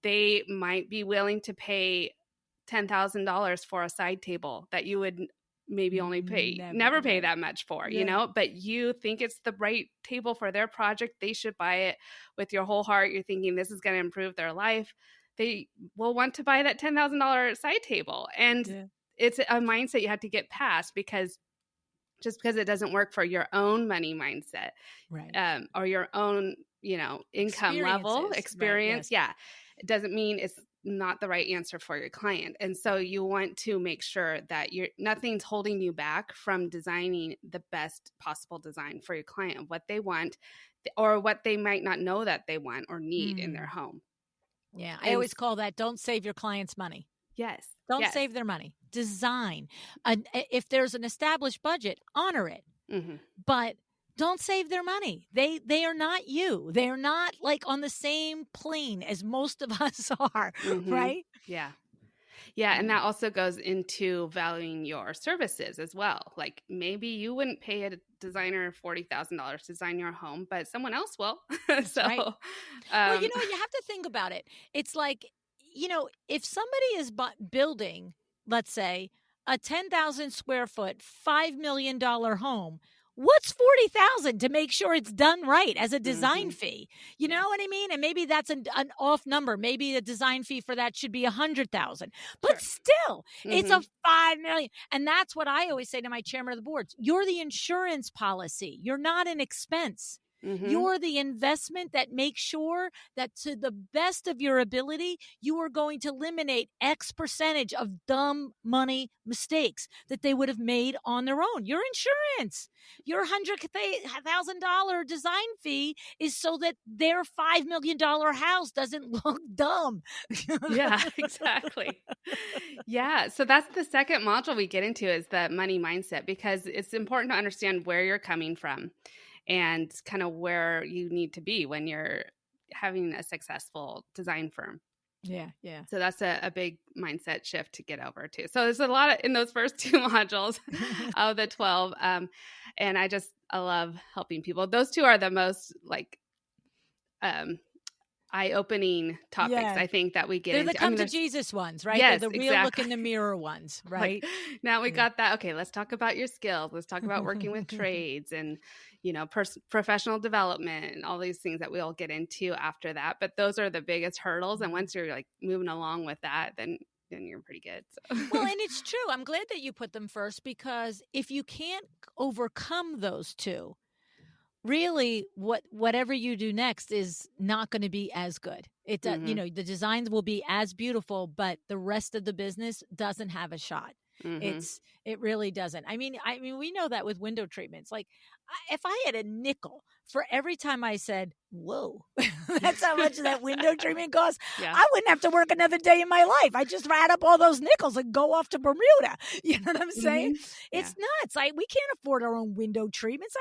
[SPEAKER 2] They might be willing to pay $10,000 for a side table that you would maybe only never pay
[SPEAKER 1] Right.
[SPEAKER 2] that much for,
[SPEAKER 1] Yeah.
[SPEAKER 2] but you think it's the right table for their project. They should buy it with your whole heart. You're thinking this is going to improve their life. They will want to buy that $10,000 side table. And
[SPEAKER 1] Yeah.
[SPEAKER 2] it's a mindset you have to get past, because just because it doesn't work for your own money mindset,
[SPEAKER 1] Right.
[SPEAKER 2] or your own, income level
[SPEAKER 1] Experiences. Right.
[SPEAKER 2] experience,
[SPEAKER 1] Yes.
[SPEAKER 2] yeah, it doesn't mean it's not the right answer for your client. And so you want to make sure that nothing's holding you back from designing the best possible design for your client, what they want, or what they might not know that they want or need in their home.
[SPEAKER 1] Yeah. I
[SPEAKER 2] And
[SPEAKER 1] always call that don't save your client's money.
[SPEAKER 2] yes,
[SPEAKER 1] Don't
[SPEAKER 2] yes.
[SPEAKER 1] save their money. Design. If there's an established budget, honor it.
[SPEAKER 2] Mm-hmm.
[SPEAKER 1] But don't save their money. They are not you. They're not like on the same plane as most of us are,
[SPEAKER 2] Mm-hmm.
[SPEAKER 1] right?
[SPEAKER 2] Yeah. Yeah, and that also goes into valuing your services as well. Like maybe you wouldn't pay a designer $40,000 to design your home, but someone else will. So,
[SPEAKER 1] right. Well, you have to think about it. It's like, if somebody is building, let's say, a 10,000 square foot, $5 million home, what's 40,000 to make sure it's done right as a design fee? You know what I mean? And maybe that's an off number. Maybe the design fee for that should be 100,000. But still, it's a 5 million. And that's what I always say to my chairman of the boards. You're the insurance policy. You're not an expense. You're the investment that makes sure that to the best of your ability, you are going to eliminate X percentage of dumb money mistakes that they would have made on their own. Your insurance, your $100,000 design fee is so that their $5 million house doesn't look dumb.
[SPEAKER 2] Yeah, exactly. Yeah. So that's the second module we get into, is the money mindset, because it's important to understand where you're coming from and kind of where you need to be when you're having a successful design firm.
[SPEAKER 1] Yeah. Yeah.
[SPEAKER 2] So that's a big mindset shift to get over too. So there's a lot in those first two modules of the 12. And I love helping people. Those two are the most like um, eye-opening topics
[SPEAKER 1] Yeah.
[SPEAKER 2] I think that we get
[SPEAKER 1] They're the
[SPEAKER 2] into. I
[SPEAKER 1] come
[SPEAKER 2] mean,
[SPEAKER 1] to
[SPEAKER 2] there's
[SPEAKER 1] Jesus ones, right? They're
[SPEAKER 2] yes,
[SPEAKER 1] the real look
[SPEAKER 2] exactly.
[SPEAKER 1] in the mirror ones,
[SPEAKER 2] Like
[SPEAKER 1] right?
[SPEAKER 2] now we
[SPEAKER 1] Yeah.
[SPEAKER 2] got that. Okay, let's talk about your skills. Let's talk about working with trades and professional development and all these things that we all get into after that. But those are the biggest hurdles. And once you're like moving along with that, then you're pretty good.
[SPEAKER 1] Well,
[SPEAKER 2] So.
[SPEAKER 1] and it's true. I'm glad that you put them first, because if you can't overcome those two, really whatever you do next is not going to be as good. It does,
[SPEAKER 2] Hmm.
[SPEAKER 1] the designs will be as beautiful, but the rest of the business doesn't have a shot.
[SPEAKER 2] Hmm.
[SPEAKER 1] It really doesn't. I mean we know that with window treatments. Like, if I had a nickel for every time I said, "Whoa," that's how much that window treatment costs,
[SPEAKER 2] Yeah.
[SPEAKER 1] I wouldn't have to work another day in my life. I just add up all those nickels and go off to Bermuda. You know what I'm saying?
[SPEAKER 2] Hmm.
[SPEAKER 1] It's
[SPEAKER 2] Yeah.
[SPEAKER 1] nuts. We can't afford our own window treatments.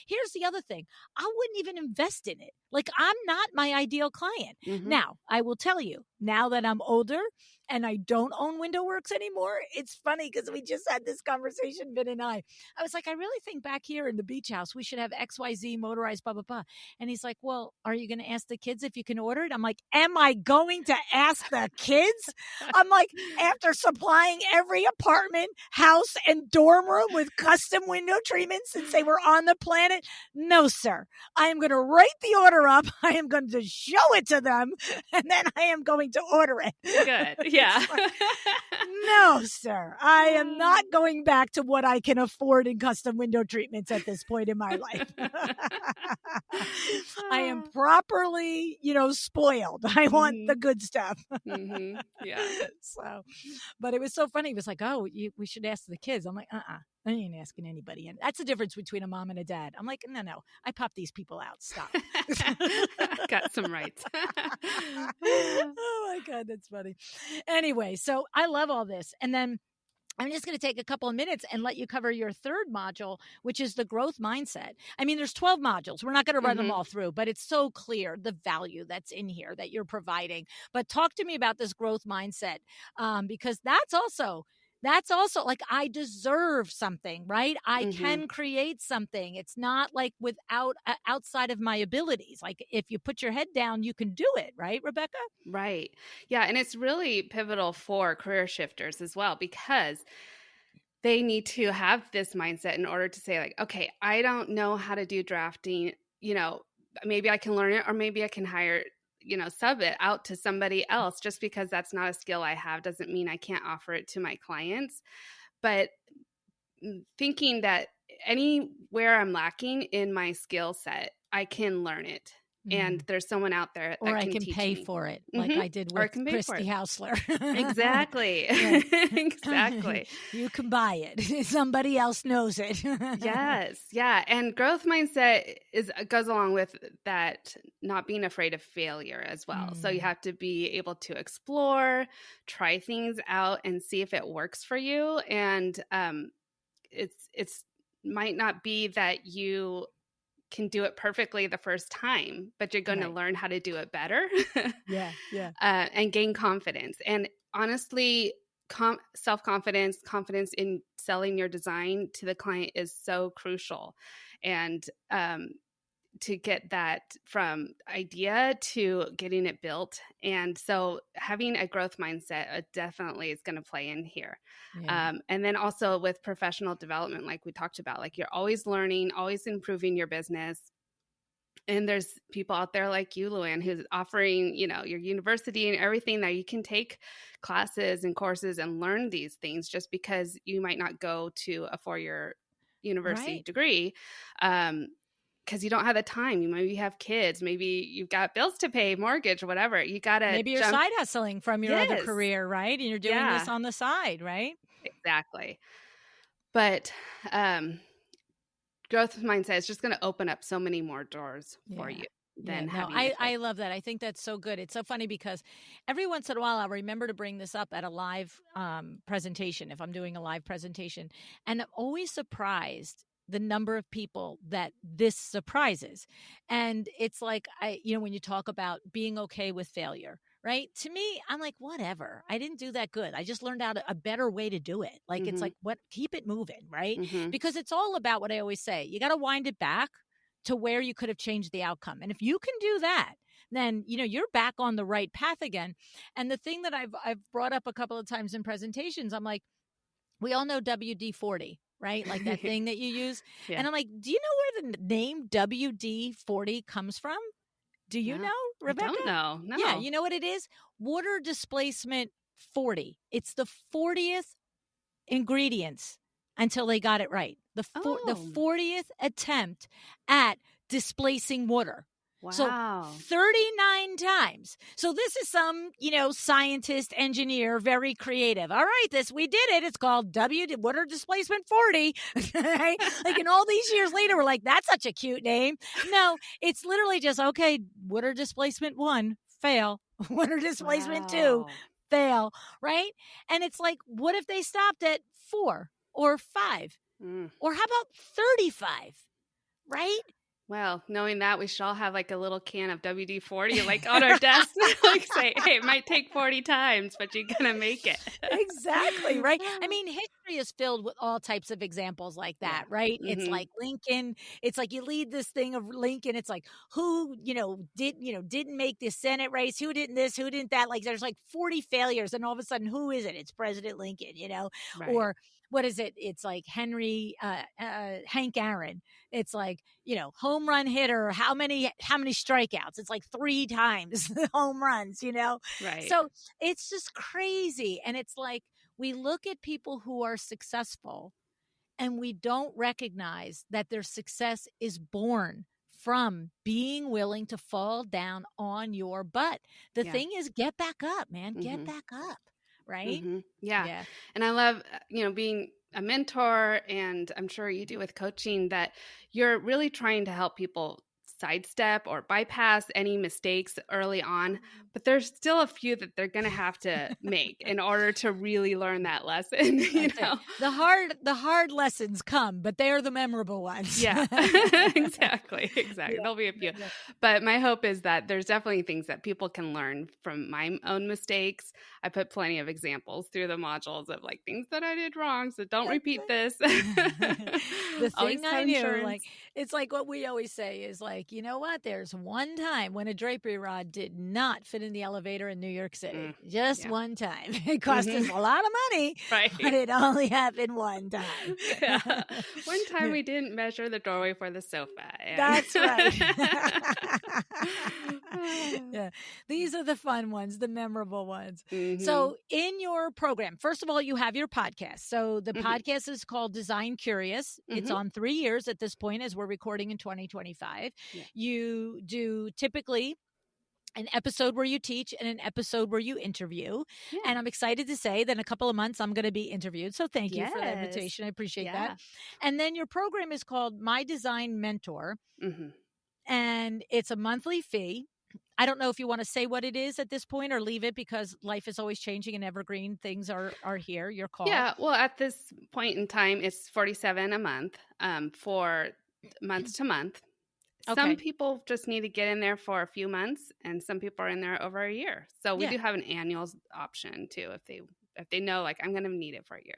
[SPEAKER 1] Here's the other thing. I wouldn't even invest in it. Like, I'm not my ideal client.
[SPEAKER 2] Hmm.
[SPEAKER 1] Now, I will tell you, now that I'm older and I don't own Window Works anymore, it's funny because we just had this conversation, Ben and I. I was like, I really think back here in the beach house, we should have XYZ motorized, blah, blah, blah. And he's like, well, are you going to ask the kids if you can order it? I'm like, am I going to ask the kids? I'm like, after supplying every apartment, house, and dorm room with custom window treatments since they were on the planet? No, sir. I am going to write the order up. I am going to show it to them, and then I am going to order it.
[SPEAKER 2] Good. Yeah.
[SPEAKER 1] Like, no, sir. I am not going back to what I can afford in custom window treatments at this point in my life. I am properly, spoiled. I want the good stuff.
[SPEAKER 2] Hmm. Yeah.
[SPEAKER 1] So, but it was so funny. He was like, "Oh, we should ask the kids." I'm like, I ain't asking anybody. And that's the difference between a mom and a dad. I'm like, no, I pop these people out. Stop.
[SPEAKER 2] Got some rights.
[SPEAKER 1] Oh my God, that's funny. Anyway, so I love all this. And then I'm just going to take a couple of minutes and let you cover your third module, which is the growth mindset. I mean, there's 12 modules. We're not going to run them all through, but it's so clear the value that's in here that you're providing. But talk to me about this growth mindset, because that's also like, I deserve something, right? I can create something. It's not like without outside of my abilities. Like, if you put your head down, you can do it, right, Rebecca?
[SPEAKER 2] Right. Yeah. And it's really pivotal for career shifters as well, because they need to have this mindset in order to say, like, okay, I don't know how to do drafting, maybe I can learn it, or maybe I can hire, sub it out to somebody else. Just because that's not a skill I have doesn't mean I can't offer it to my clients. But thinking that anywhere I'm lacking in my skill set, I can learn it. And there's someone out there
[SPEAKER 1] Or
[SPEAKER 2] that
[SPEAKER 1] I can
[SPEAKER 2] teach
[SPEAKER 1] pay
[SPEAKER 2] me.
[SPEAKER 1] for it, like I did
[SPEAKER 2] Or I
[SPEAKER 1] with
[SPEAKER 2] can pay for
[SPEAKER 1] Christy
[SPEAKER 2] it.
[SPEAKER 1] Hausler.
[SPEAKER 2] Exactly.
[SPEAKER 1] Yeah.
[SPEAKER 2] Exactly.
[SPEAKER 1] You can buy it. Somebody else knows it.
[SPEAKER 2] Yes. Yeah. And growth mindset goes along with that, not being afraid of failure as well. So you have to be able to explore, try things out, and see if it works for you. And it's might not be that you can do it perfectly the first time, but you're going to learn how to do it better.
[SPEAKER 1] Yeah. Yeah.
[SPEAKER 2] And gain confidence. And honestly, self-confidence, confidence in selling your design to the client is so crucial. And to get that from idea to getting it built. And so having a growth mindset definitely is going to play in here.
[SPEAKER 1] Yeah.
[SPEAKER 2] And then also with professional development, like we talked about, like, you're always learning, always improving your business. And there's people out there like you, Luann, who's offering, your university and everything, that you can take classes and courses and learn these things, just because you might not go to a 4-year university degree. Because you don't have the time. You maybe have kids, maybe you've got bills to pay, mortgage, whatever. You got to
[SPEAKER 1] Maybe you're side hustling from your other
[SPEAKER 2] Yes.
[SPEAKER 1] career, right? And you're doing this on the side, right?
[SPEAKER 2] Exactly. But growth mindset is just going to open up so many more doors for you than having
[SPEAKER 1] I love that. I think that's so good. It's so funny because every once in a while I'll remember to bring this up at a live presentation, if I'm doing a live presentation. And I'm always surprised the number of people that this surprises. And it's like, when you talk about being okay with failure, right? To me, I'm like, whatever. I didn't do that good. I just learned out a better way to do it. Like, it's
[SPEAKER 2] Mm-hmm.
[SPEAKER 1] like, what, keep it moving, right?
[SPEAKER 2] Mm-hmm.
[SPEAKER 1] Because it's all about what I always say. You got to wind it back to where you could have changed the outcome. And if you can do that, then you're back on the right path again. And the thing that I've brought up a couple of times in presentations, I'm like, we all know WD-40, right? Like that thing that you use.
[SPEAKER 2] Yeah.
[SPEAKER 1] And I'm like, do you know where the name WD-40 comes from? Do you
[SPEAKER 2] No,
[SPEAKER 1] know,
[SPEAKER 2] I
[SPEAKER 1] Rebecca?
[SPEAKER 2] don't know.
[SPEAKER 1] Yeah,
[SPEAKER 2] No.
[SPEAKER 1] you know what it is? Water displacement 40. It's the 40th ingredients until they got it right. The
[SPEAKER 2] Oh,
[SPEAKER 1] 40th attempt at displacing water. So
[SPEAKER 2] wow.
[SPEAKER 1] 39 times. So this is some, scientist, engineer, very creative. All right, we did it. It's called water displacement 40. Right? Like, and all these years later, we're like, that's such a cute name. No, it's literally just, okay, water displacement 1, fail. Water displacement 2,
[SPEAKER 2] Wow.
[SPEAKER 1] fail. Right? And it's like, what if they stopped at 4 or 5?
[SPEAKER 2] Mm.
[SPEAKER 1] Or how about 35? Right?
[SPEAKER 2] Well, knowing that, we should all have like a little can of WD-40 like on our desk. Like say, hey, it might take 40 times, but you're going to make it.
[SPEAKER 1] Exactly, right? I mean, history is filled with all types of examples like
[SPEAKER 2] Yeah.
[SPEAKER 1] that, right?
[SPEAKER 2] Mm-hmm.
[SPEAKER 1] It's like Lincoln. It's like you lead this thing of Lincoln. It's like who, didn't make the Senate race, who didn't this, who didn't that. Like there's like 40 failures, and all of a sudden, who is it? It's President Lincoln,
[SPEAKER 2] Right.
[SPEAKER 1] or what is it? It's like Hank Aaron. It's like, home run hitter, how many strikeouts? It's like 3 times home runs,
[SPEAKER 2] Right.
[SPEAKER 1] So it's just crazy. And it's like, we look at people who are successful and we don't recognize that their success is born from being willing to fall down on your butt. The thing is, get back up, man.
[SPEAKER 2] Mm-hmm.
[SPEAKER 1] Get back up. Right?
[SPEAKER 2] Mm-hmm. Yeah. And I love, being a mentor, and I'm sure you do with coaching, that you're really trying to help people sidestep or bypass any mistakes early on, but there's still a few that they're going to have to make in order to really learn that lesson.
[SPEAKER 1] The hard lessons come, but they're the memorable ones.
[SPEAKER 2] Yeah. Exactly. Yeah. There'll be a few. Yeah. But my hope is that there's definitely things that people can learn from my own mistakes. I put plenty of examples through the modules of like things that I did wrong, so don't repeat this.
[SPEAKER 1] The thing I knew, like, it's like what we always say is like, you know what? There's one time when a drapery rod did not fit in the elevator in New York City. Just one time. It cost us a lot of money, right? But it only happened one time.
[SPEAKER 2] Yeah. One time we didn't measure the doorway for the sofa.
[SPEAKER 1] That's right. Yeah. These are the fun ones, the memorable ones. Mm-hmm. So in your program, first of all, you have your podcast. So the podcast is called Design Curious. It's on 3 years at this point as we're recording in 2025. Yeah. You do typically an episode where you teach and an episode where you interview. Yeah. And I'm excited to say that in a couple of months, I'm going to be interviewed. So thank you for the invitation. I appreciate that. And then your program is called My Design Mentor. And it's a monthly fee. I don't know if you want to say what it is at this point or leave it, because life is always changing and evergreen things are here. Your call.
[SPEAKER 2] Yeah. Well, at this point in time, it's $47 a month for month to month. Okay. Some people just need to get in there for a few months, and some people are in there over a year. So we do have an annual option too, if they know, like, I'm going to need it for a year.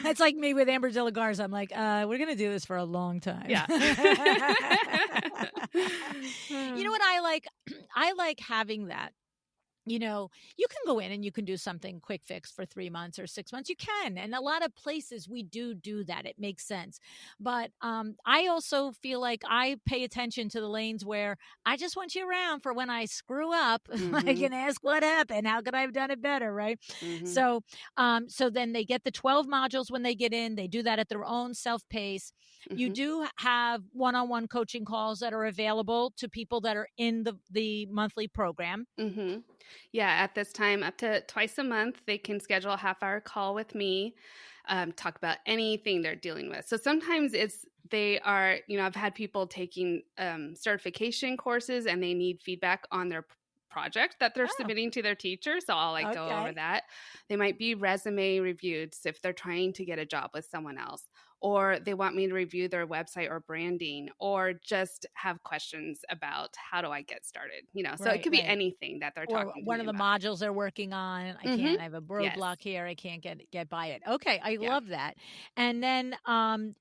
[SPEAKER 1] That's like me with Amber De La Garza. I'm like, we're going to do this for a long time.
[SPEAKER 2] Yeah.
[SPEAKER 1] You know what I like? I like having that. You can go in and you can do something quick fix for 3 months or 6 months. You can. And a lot of places we do that. It makes sense. But I also feel like I pay attention to the lanes where I just want you around for when I screw up. I can ask what happened. How could I have done it better? Right. So then they get the 12 modules when they get in. They do that at their own self-pace. You do have one-on-one coaching calls that are available to people that are in the monthly program.
[SPEAKER 2] Yeah, at this time, up to twice a month, they can schedule a half-hour call with me, talk about anything they're dealing with. So sometimes they are, I've had people taking certification courses and they need feedback on their project that they're
[SPEAKER 1] Oh,
[SPEAKER 2] submitting to their teacher. So I'll like go over
[SPEAKER 1] okay.
[SPEAKER 2] that. They might be resume reviews if they're trying to get a job with someone else, or they want me to review their website or branding, or just have questions about how do I get started, so it
[SPEAKER 1] Right,
[SPEAKER 2] could be
[SPEAKER 1] right.
[SPEAKER 2] anything that they're
[SPEAKER 1] Or
[SPEAKER 2] talking to
[SPEAKER 1] one
[SPEAKER 2] me
[SPEAKER 1] of the
[SPEAKER 2] about.
[SPEAKER 1] modules they're working on,
[SPEAKER 2] Mm-hmm.
[SPEAKER 1] I have a
[SPEAKER 2] Yes.
[SPEAKER 1] roadblock here, I can't get by it. Okay, I
[SPEAKER 2] Yeah.
[SPEAKER 1] love that. And then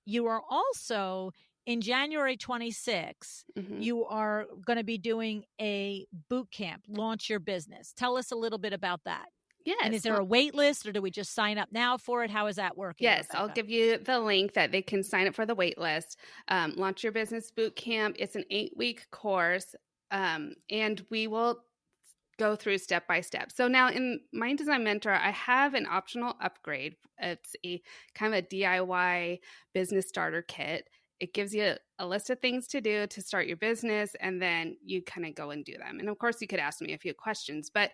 [SPEAKER 1] you are also in January 26th,
[SPEAKER 2] Mm-hmm.
[SPEAKER 1] you are going to be doing a boot camp, Launch Your Business. Tell us a little bit about that. And is
[SPEAKER 2] Yes.
[SPEAKER 1] there a wait list or do we just sign up now for it? How is that working,
[SPEAKER 2] Yes, I'll
[SPEAKER 1] Rebecca?
[SPEAKER 2] give you the link that they can sign up for the wait list. Launch Your Business Boot Camp. It's an 8-week course, and we will go through step by step. So now in Mind Design Mentor, I have an optional upgrade. It's a kind of a DIY business starter kit. It gives you a list of things to do to start your business, and then you kind of go and do them. And of course, you could ask me a few questions, but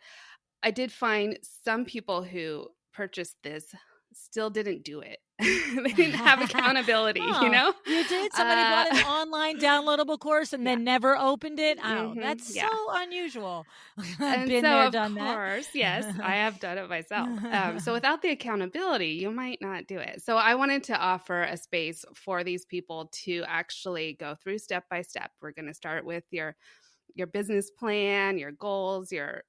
[SPEAKER 2] I did find some people who purchased this still didn't do it. They didn't have accountability,
[SPEAKER 1] Oh, you did? Somebody bought an online downloadable course and
[SPEAKER 2] Yeah.
[SPEAKER 1] then never opened it? Oh, that's so
[SPEAKER 2] Yeah.
[SPEAKER 1] unusual. I've
[SPEAKER 2] And
[SPEAKER 1] been
[SPEAKER 2] so,
[SPEAKER 1] there,
[SPEAKER 2] of
[SPEAKER 1] done that.
[SPEAKER 2] course, yes, I have done it myself. So without the accountability, you might not do it. So I wanted to offer a space for these people to actually go through step by step. We're going to start with your business plan, your goals, your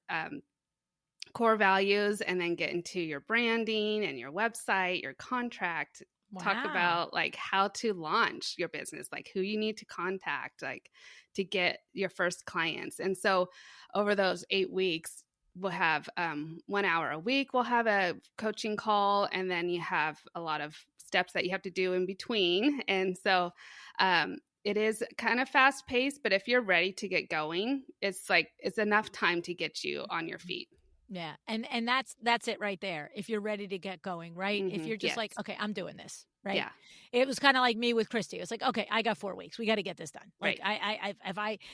[SPEAKER 2] core values, and then get into your branding and your website, your contract. Talk
[SPEAKER 1] Wow.
[SPEAKER 2] about like how to launch your business, like who you need to contact, like to get your first clients. And so over those 8 weeks, we'll have 1 hour a week, we'll have a coaching call, and then you have a lot of steps that you have to do in between. And so it is kind of fast paced, but if you're ready to get going, it's enough time to get you on your feet.
[SPEAKER 1] Yeah. And that's it right there. If you're ready to get going, right? If you're just
[SPEAKER 2] Yes.
[SPEAKER 1] like, okay, I'm doing this, right?
[SPEAKER 2] Yeah.
[SPEAKER 1] It was kind of like me with Christy. It was like, okay, I got 4 weeks. We got to get this done. Like
[SPEAKER 2] Right.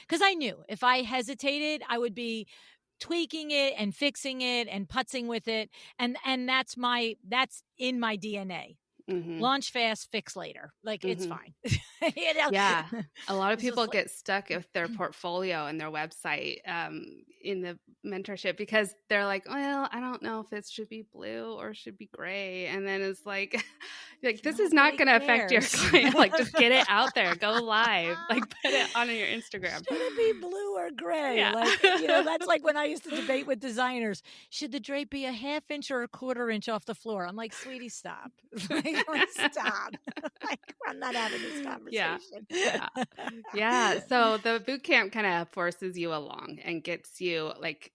[SPEAKER 1] because I knew if I hesitated, I would be tweaking it and fixing it and putzing with it. And that's in my DNA.
[SPEAKER 2] Mm-hmm.
[SPEAKER 1] Launch fast, fix later. Like it's
[SPEAKER 2] Mm-hmm.
[SPEAKER 1] fine. You know?
[SPEAKER 2] Yeah. A lot of
[SPEAKER 1] It's just
[SPEAKER 2] people
[SPEAKER 1] like,
[SPEAKER 2] get stuck with their portfolio and their website in the mentorship because they're like, well, I don't know if it should be blue or should be gray. And then it's like, this is not
[SPEAKER 1] nobody
[SPEAKER 2] going to affect your
[SPEAKER 1] cares.
[SPEAKER 2] client. Like, just get it out there, go live, like put it on your Instagram.
[SPEAKER 1] Should it be blue or gray?
[SPEAKER 2] Yeah.
[SPEAKER 1] Like, that's like when I used to debate with designers. Should the drape be a half inch or a quarter inch off the floor? I'm like, sweetie, stop. Like, stop. Like, I'm not having this
[SPEAKER 2] Yeah.
[SPEAKER 1] conversation.
[SPEAKER 2] Yeah. So the boot camp kind of forces you along and gets you like,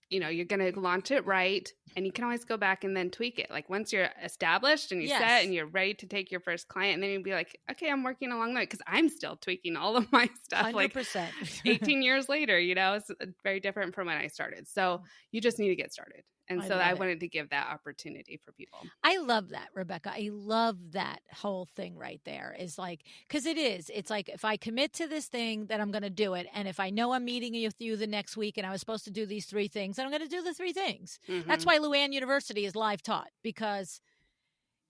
[SPEAKER 2] you're going to launch it right. And you can always go back and then tweak it. Like once you're established and you're set
[SPEAKER 1] Yes.
[SPEAKER 2] and you're ready to take your first client, and then you'll be like, okay, I'm working along that because I'm still tweaking all of my stuff.
[SPEAKER 1] 100%.
[SPEAKER 2] Like 18 years later, it's very different from when I started. So you just need to get started. And
[SPEAKER 1] I
[SPEAKER 2] so
[SPEAKER 1] love
[SPEAKER 2] I
[SPEAKER 1] it.
[SPEAKER 2] wanted to give that opportunity for people.
[SPEAKER 1] I love that, Rebecca. I love that whole thing right there. Is like, because it's like if I commit to this thing, then I'm going to do it. And if I know I'm meeting with you the next week and I was supposed to do these 3 things, then I'm going to do the 3 things.
[SPEAKER 2] Mm-hmm.
[SPEAKER 1] That's why Luann University is live taught, because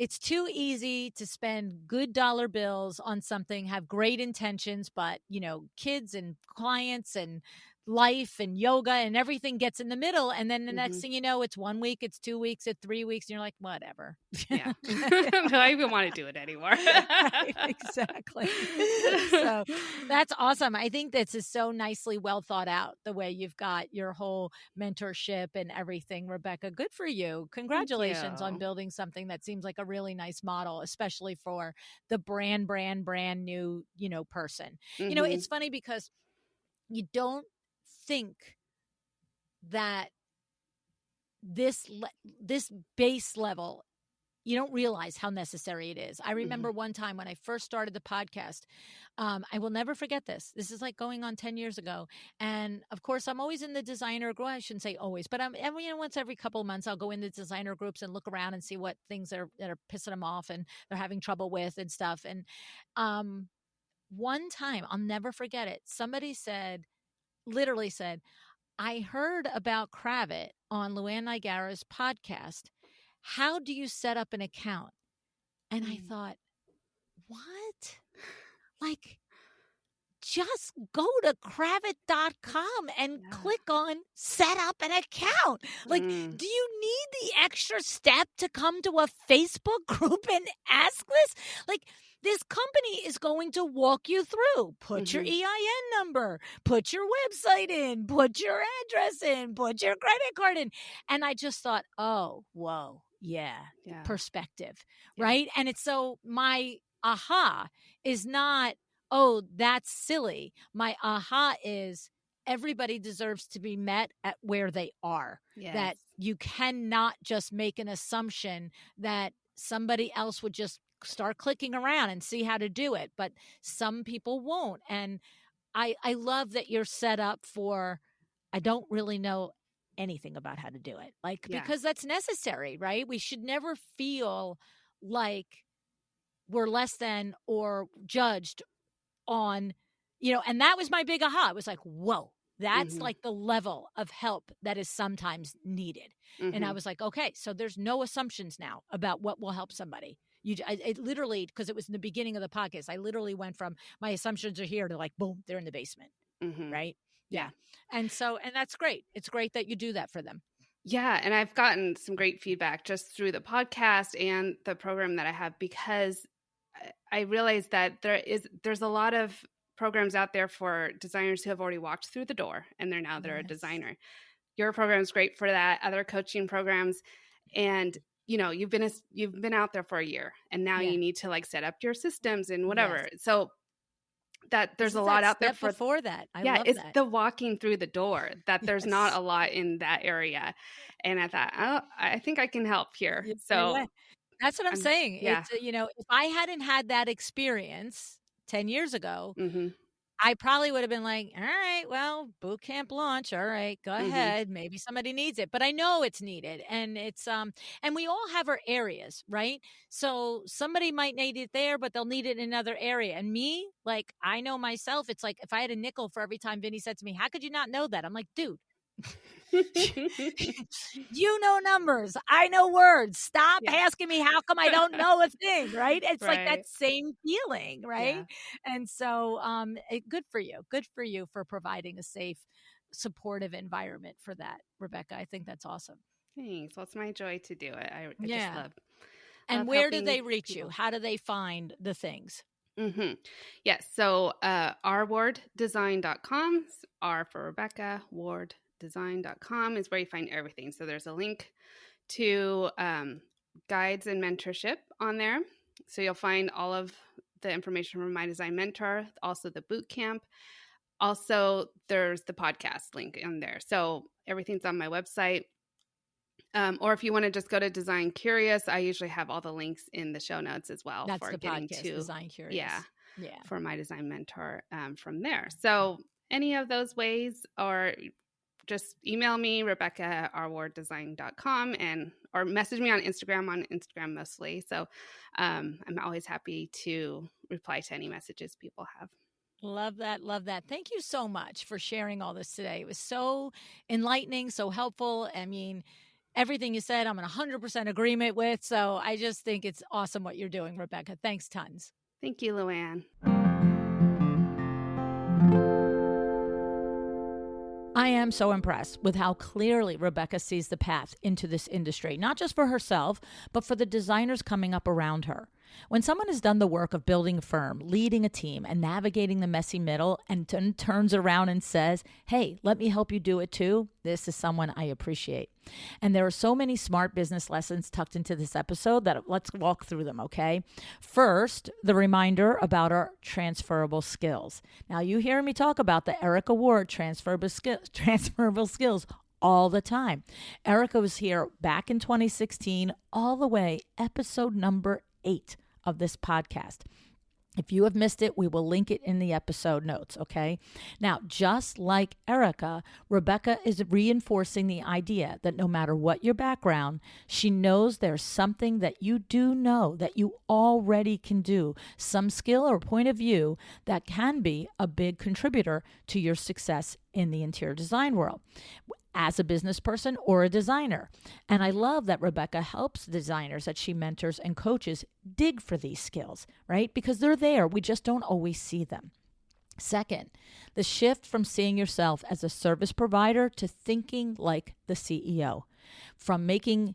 [SPEAKER 1] it's too easy to spend good dollar bills on something, have great intentions, but kids and clients and life and yoga and everything gets in the middle. And then the next thing you know, it's 1 week, it's 2 weeks, it's 3 weeks. And you're like, whatever.
[SPEAKER 2] Yeah. I don't even want to do it anymore.
[SPEAKER 1] Right, exactly. So that's awesome. I think this is so nicely well thought out, the way you've got your whole mentorship and everything, Rebecca. Good for you. Congratulations on building something that seems like a really nice model, especially for the brand new, person.
[SPEAKER 2] Mm-hmm.
[SPEAKER 1] It's funny because you don't think that this base level, you don't realize how necessary it is. I remember one time when I first started the podcast, I will never forget this. This is like going on 10 years ago. And of course, I'm always in the designer group. I shouldn't say always, but once every couple of months, I'll go in the designer groups and look around and see what things that are pissing them off and they're having trouble with and stuff. And one time, I'll never forget it. Somebody literally said, I heard about Kravit on Luann Nigara's podcast. How do you set up an account? And I thought, what? Like, just go to Kravit.com and
[SPEAKER 2] Yeah.
[SPEAKER 1] click on set up an account. Like,
[SPEAKER 2] Mm.
[SPEAKER 1] do you need the extra step to come to a Facebook group and ask this? Like, this company is going to walk you through. Put your
[SPEAKER 2] Mhm.
[SPEAKER 1] EIN number, put your website in, put your address in, put your credit card in. And I just thought, oh, whoa, yeah,
[SPEAKER 2] Yeah.
[SPEAKER 1] perspective,
[SPEAKER 2] Yeah.
[SPEAKER 1] right? And it's so my aha is not, oh, that's silly. My aha is everybody deserves to be met at where they are.
[SPEAKER 2] Yes.
[SPEAKER 1] That you cannot just make an assumption that somebody else would just start clicking around and see how to do it. But some people won't. And I love that you're set up for, I don't really know anything about how to do it. Like,
[SPEAKER 2] Yeah.
[SPEAKER 1] because that's necessary, right? We should never feel like we're less than or judged on, and that was my big aha. It was like, whoa, that's
[SPEAKER 2] Mhm.
[SPEAKER 1] like the level of help that is sometimes needed. And I
[SPEAKER 2] Mhm.
[SPEAKER 1] was like, okay, so there's no assumptions now about what will help somebody. It literally, because it was in the beginning of the podcast, I literally went from my assumptions are here to like, boom, they're in the basement.
[SPEAKER 2] Mhm.
[SPEAKER 1] Right.
[SPEAKER 2] Yeah.
[SPEAKER 1] Yeah. And that's great. It's great that you do that for them.
[SPEAKER 2] Yeah, and I've gotten some great feedback just through the podcast and the program that I have, because I realize that there's a lot of programs out there for designers who have already walked through the door and they're a
[SPEAKER 1] Yes.
[SPEAKER 2] designer. Your program is great for that. Other coaching programs, and you've been out there for a year, and now
[SPEAKER 1] Yeah.
[SPEAKER 2] you need to like set up your systems and whatever.
[SPEAKER 1] Yes.
[SPEAKER 2] So that
[SPEAKER 1] This
[SPEAKER 2] there's a
[SPEAKER 1] is
[SPEAKER 2] lot
[SPEAKER 1] that
[SPEAKER 2] out there
[SPEAKER 1] step
[SPEAKER 2] for.
[SPEAKER 1] before that. I
[SPEAKER 2] Yeah,
[SPEAKER 1] love
[SPEAKER 2] it's
[SPEAKER 1] that.
[SPEAKER 2] the walking through the door that there's not
[SPEAKER 1] Yes.
[SPEAKER 2] a lot in that area. And I thought, oh, I think I can help here. So
[SPEAKER 1] Yeah. That's what I'm saying.
[SPEAKER 2] yeah.
[SPEAKER 1] It's, if I hadn't had that experience 10 years ago,
[SPEAKER 2] Mm-hmm.
[SPEAKER 1] I probably would have been like, all right, well, boot camp launch. All right, go
[SPEAKER 2] Mm-hmm.
[SPEAKER 1] ahead. Maybe somebody needs it, but I know it's needed. And and we all have our areas, right? So somebody might need it there, but they'll need it in another area. And me, like, I know myself, it's like if I had a nickel for every time Vinny said to me, how could you not know that? I'm like, dude, you know numbers. I know words. Stop
[SPEAKER 2] Yeah.
[SPEAKER 1] asking me how come I don't know a thing, right? It's like that
[SPEAKER 2] Right.
[SPEAKER 1] same feeling, right?
[SPEAKER 2] Yeah.
[SPEAKER 1] And so good for you. Good for you for providing a safe, supportive environment for that, Rebecca. I think that's awesome.
[SPEAKER 2] Thanks. Well, it's my joy to do it. I just
[SPEAKER 1] Yeah.
[SPEAKER 2] love
[SPEAKER 1] And where do
[SPEAKER 2] helping
[SPEAKER 1] they reach you?
[SPEAKER 2] people.
[SPEAKER 1] How do they find the things?
[SPEAKER 2] Mm-hmm. Yes. So rwarddesign.com, R for Rebecca, warddesign.com is where you find everything. So there's a link to guides and mentorship on there. So you'll find all of the information from My Design Mentor, also the boot camp. Also, there's the podcast link in there. So everything's on my website. Or if you want to just go to Design Curious, I usually have all the links in the show notes as well.
[SPEAKER 1] That's
[SPEAKER 2] For
[SPEAKER 1] the
[SPEAKER 2] getting
[SPEAKER 1] podcast,
[SPEAKER 2] to,
[SPEAKER 1] Design Curious. Yeah.
[SPEAKER 2] for My Design Mentor from there. So any of those ways, or just email me, Rebecca@rwarddesign.com, or message me on Instagram mostly. So I'm always happy to reply to any messages people have.
[SPEAKER 1] Love that. Love that. Thank you so much for sharing all this today. It was so enlightening, so helpful. I mean, everything you said, I'm in 100% agreement with. So I just think it's awesome what you're doing, Rebecca. Thanks tons.
[SPEAKER 2] Thank you, Luann.
[SPEAKER 1] I am so impressed with how clearly Rebecca sees the path into this industry, not just for herself, but for the designers coming up around her. When someone has done the work of building a firm, leading a team, and navigating the messy middle, and then turns around and says, hey, let me help you do it too, this is someone I appreciate. And there are so many smart business lessons tucked into this episode that let's walk through them, okay? First, the reminder about our transferable skills. Now, you hear me talk about the Erica Ward transferable skills all the time. Erica was here back in 2016, all the way, episode number 8 of this podcast. If you have missed it, we will link it in the episode notes, okay? Now, just like Erica, Rebecca is reinforcing the idea that no matter what your background, she knows there's something that you do know that you already can do, some skill or point of view that can be a big contributor to your success in the interior design world as a business person or a designer. And I love that Rebecca helps designers that she mentors and coaches dig for these skills, right? Because they're there. We just don't always see them. Second, the shift from seeing yourself as a service provider to thinking like the CEO. From making,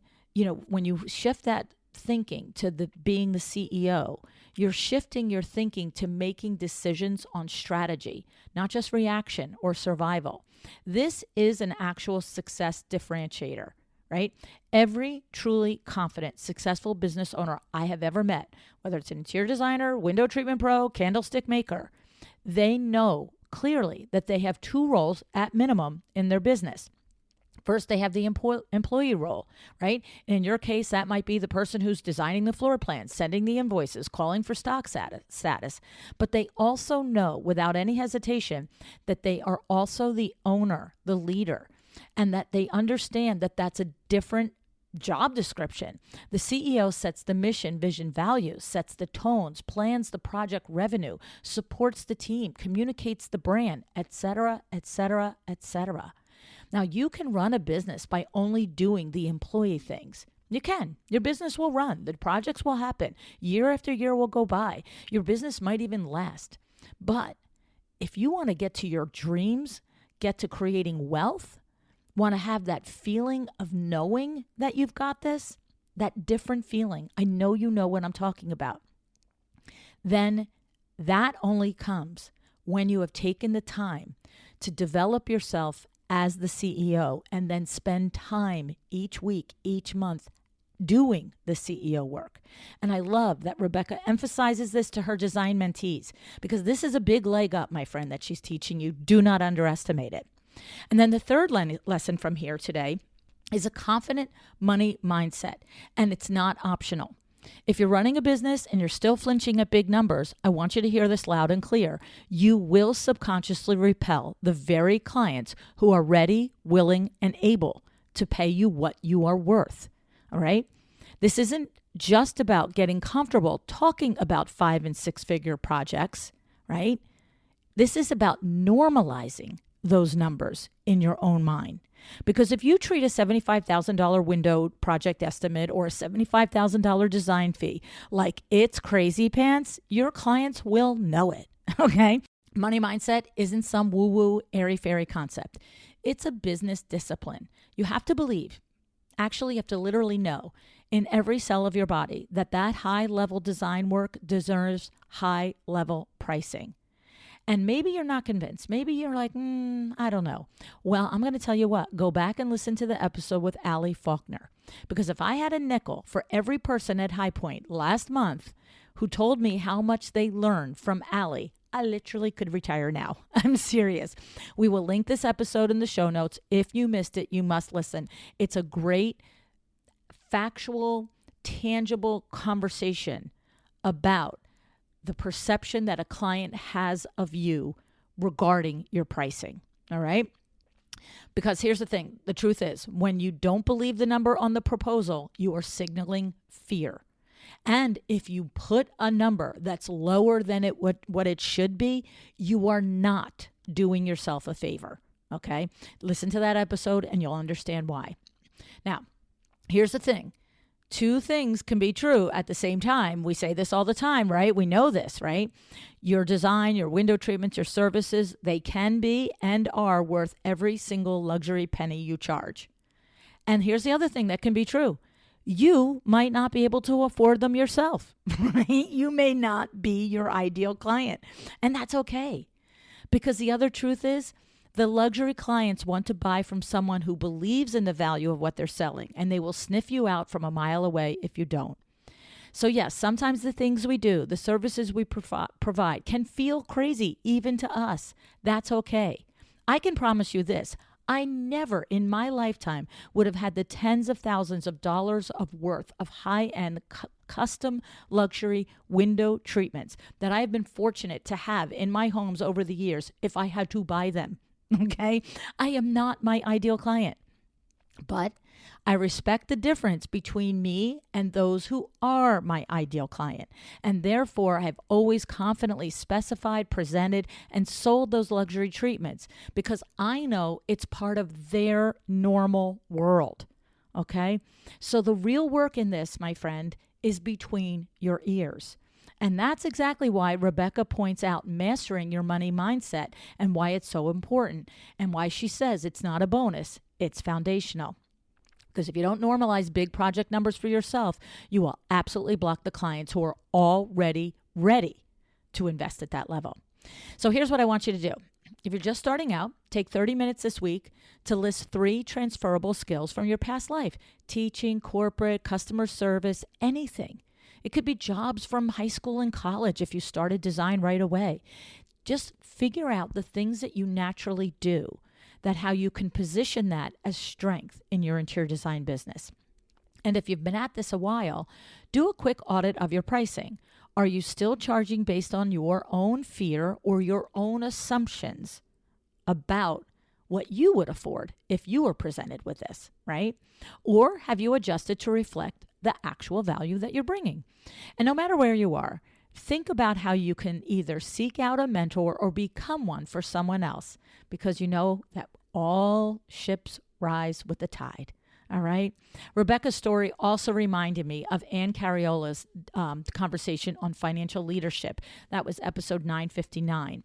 [SPEAKER 1] when you shift that thinking to the being the CEO, you're shifting your thinking to making decisions on strategy, not just reaction or survival. This is an actual success differentiator, right? Every truly confident, successful business owner I have ever met, whether it's an interior designer, window treatment pro, candlestick maker, they know clearly that they have two roles at minimum in their business. First, they have the employee role, right? In your case, that might be the person who's designing the floor plans, sending the invoices, calling for stock status. But they also know without any hesitation that they are also the owner, the leader, and that they understand that that's a different job description. The CEO sets the mission, vision, values, sets the tones, plans the project revenue, supports the team, communicates the brand, etc., etc., etc. Now, you can run a business by only doing the employee things. You can. Your business will run. The projects will happen. Year after year will go by. Your business might even last. But if you want to get to your dreams, get to creating wealth, want to have that feeling of knowing that you've got this, that different feeling, I know you know what I'm talking about, then that only comes when you have taken the time to develop yourself as the CEO and then spend time each week, each month doing the CEO work. And I love that Rebecca emphasizes this to her design mentees because this is a big leg up, my friend, that she's teaching you. Do not underestimate it. And then the third lesson from here today is a confident money mindset, and it's not optional. If you're running a business and you're still flinching at big numbers, I want you to hear this loud and clear. You will subconsciously repel the very clients who are ready, willing, and able to pay you what you are worth. All right? This isn't just about getting comfortable talking about 5 and 6 figure projects, right? This is about normalizing those numbers in your own mind. Because if you treat a $75,000 window project estimate or a $75,000 design fee like it's crazy pants, your clients will know it, okay? Money mindset isn't some woo-woo, airy-fairy concept. It's a business discipline. You have to believe, actually you have to literally know in every cell of your body that high-level design work deserves high-level pricing. And maybe you're not convinced. Maybe you're like, I don't know. Well, I'm going to tell you what. Go back and listen to the episode with Allie Faulkner. Because if I had a nickel for every person at High Point last month who told me how much they learned from Allie, I literally could retire now. I'm serious. We will link this episode in the show notes. If you missed it, you must listen. It's a great, factual, tangible conversation about the perception that a client has of you regarding your pricing. All right? Because here's the thing. The truth is, when you don't believe the number on the proposal, you are signaling fear. And if you put a number that's lower than what it should be, you are not doing yourself a favor. Okay? Listen to that episode and you'll understand why. Now, here's the thing. Two things can be true at the same time. We say this all the time, right? We know this, right? Your design, your window treatments, your services, they can be and are worth every single luxury penny you charge. And here's the other thing that can be true. You might not be able to afford them yourself, right? You may not be your ideal client. And that's okay. Because the other truth is, the luxury clients want to buy from someone who believes in the value of what they're selling, and they will sniff you out from a mile away if you don't. So yes, sometimes the things we do, the services we provide can feel crazy even to us. That's okay. I can promise you this. I never in my lifetime would have had the tens of thousands of dollars of worth of high-end custom luxury window treatments that I have been fortunate to have in my homes over the years if I had to buy them. Okay? I am not my ideal client, but I respect the difference between me and those who are my ideal client. And therefore, I've always confidently specified, presented, and sold those luxury treatments because I know it's part of their normal world. Okay? So the real work in this, my friend, is between your ears. And that's exactly why Rebecca points out mastering your money mindset and why it's so important and why she says it's not a bonus, it's foundational. Because if you don't normalize big project numbers for yourself, you will absolutely block the clients who are already ready to invest at that level. So here's what I want you to do. If you're just starting out, take 30 minutes this week to list 3 transferable skills from your past life: teaching, corporate, customer service, anything. It could be jobs from high school and college if you started design right away. Just figure out the things that you naturally do, that how you can position that as strength in your interior design business. And if you've been at this a while, do a quick audit of your pricing. Are you still charging based on your own fear or your own assumptions about what you would afford if you were presented with this, right? Or have you adjusted to reflect the actual value that you're bringing? And no matter where you are, think about how you can either seek out a mentor or become one for someone else, because you know that all ships rise with the tide. All right. Rebecca's story also reminded me of Ann Cariola's conversation on financial leadership. That was episode 959.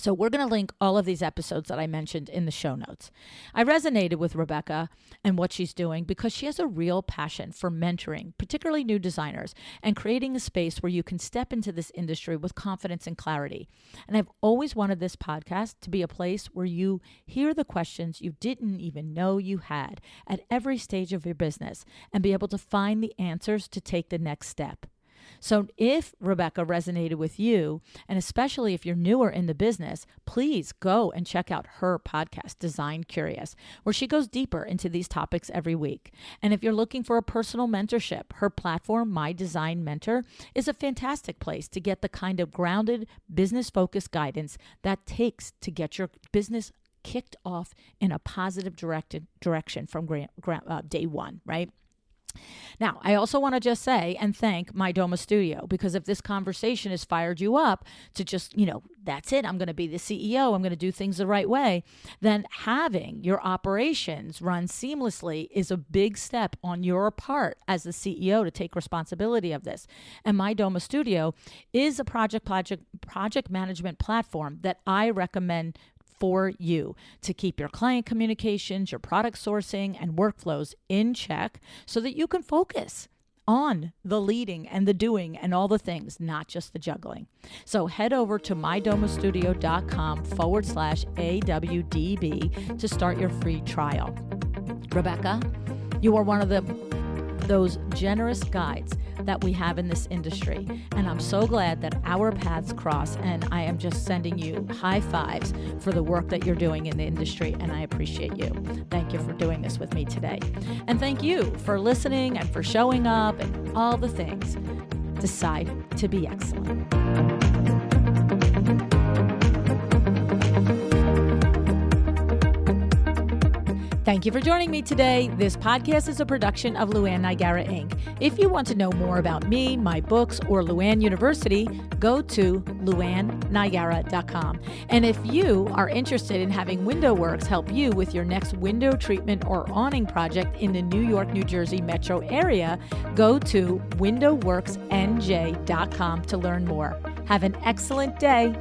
[SPEAKER 1] So we're going to link all of these episodes that I mentioned in the show notes. I resonated with Rebecca and what she's doing because she has a real passion for mentoring, particularly new designers, and creating a space where you can step into this industry with confidence and clarity. And I've always wanted this podcast to be a place where you hear the questions you didn't even know you had at every stage of your business and be able to find the answers to take the next step. So if Rebecca resonated with you, and especially if you're newer in the business, please go and check out her podcast, Design Curious, where she goes deeper into these topics every week. And if you're looking for a personal mentorship, her platform, My Design Mentor, is a fantastic place to get the kind of grounded, business-focused guidance that takes to get your business kicked off in a positive direction from day one, right? Now, I also want to just say and thank My Doma Studio, because if this conversation has fired you up to just, that's it, I'm going to be the CEO, I'm going to do things the right way, then having your operations run seamlessly is a big step on your part as the CEO to take responsibility of this. And My Doma Studio is a project management platform that I recommend for you to keep your client communications, your product sourcing, and workflows in check so that you can focus on the leading and the doing and all the things, not just the juggling. So head over to mydomastudio.com/AWDB to start your free trial. Rebecca, you are one of those generous guides that we have in this industry. And I'm so glad that our paths cross, and I am just sending you high fives for the work that you're doing in the industry, and I appreciate you. Thank you for doing this with me today. And thank you for listening and for showing up and all the things. Decide to be excellent. Thank you for joining me today. This podcast is a production of Luann Nigara, Inc. If you want to know more about me, my books, or Luann University, go to luannnigara.com. And if you are interested in having WindowWorks help you with your next window treatment or awning project in the New York, New Jersey metro area, go to windowworksnj.com to learn more. Have an excellent day.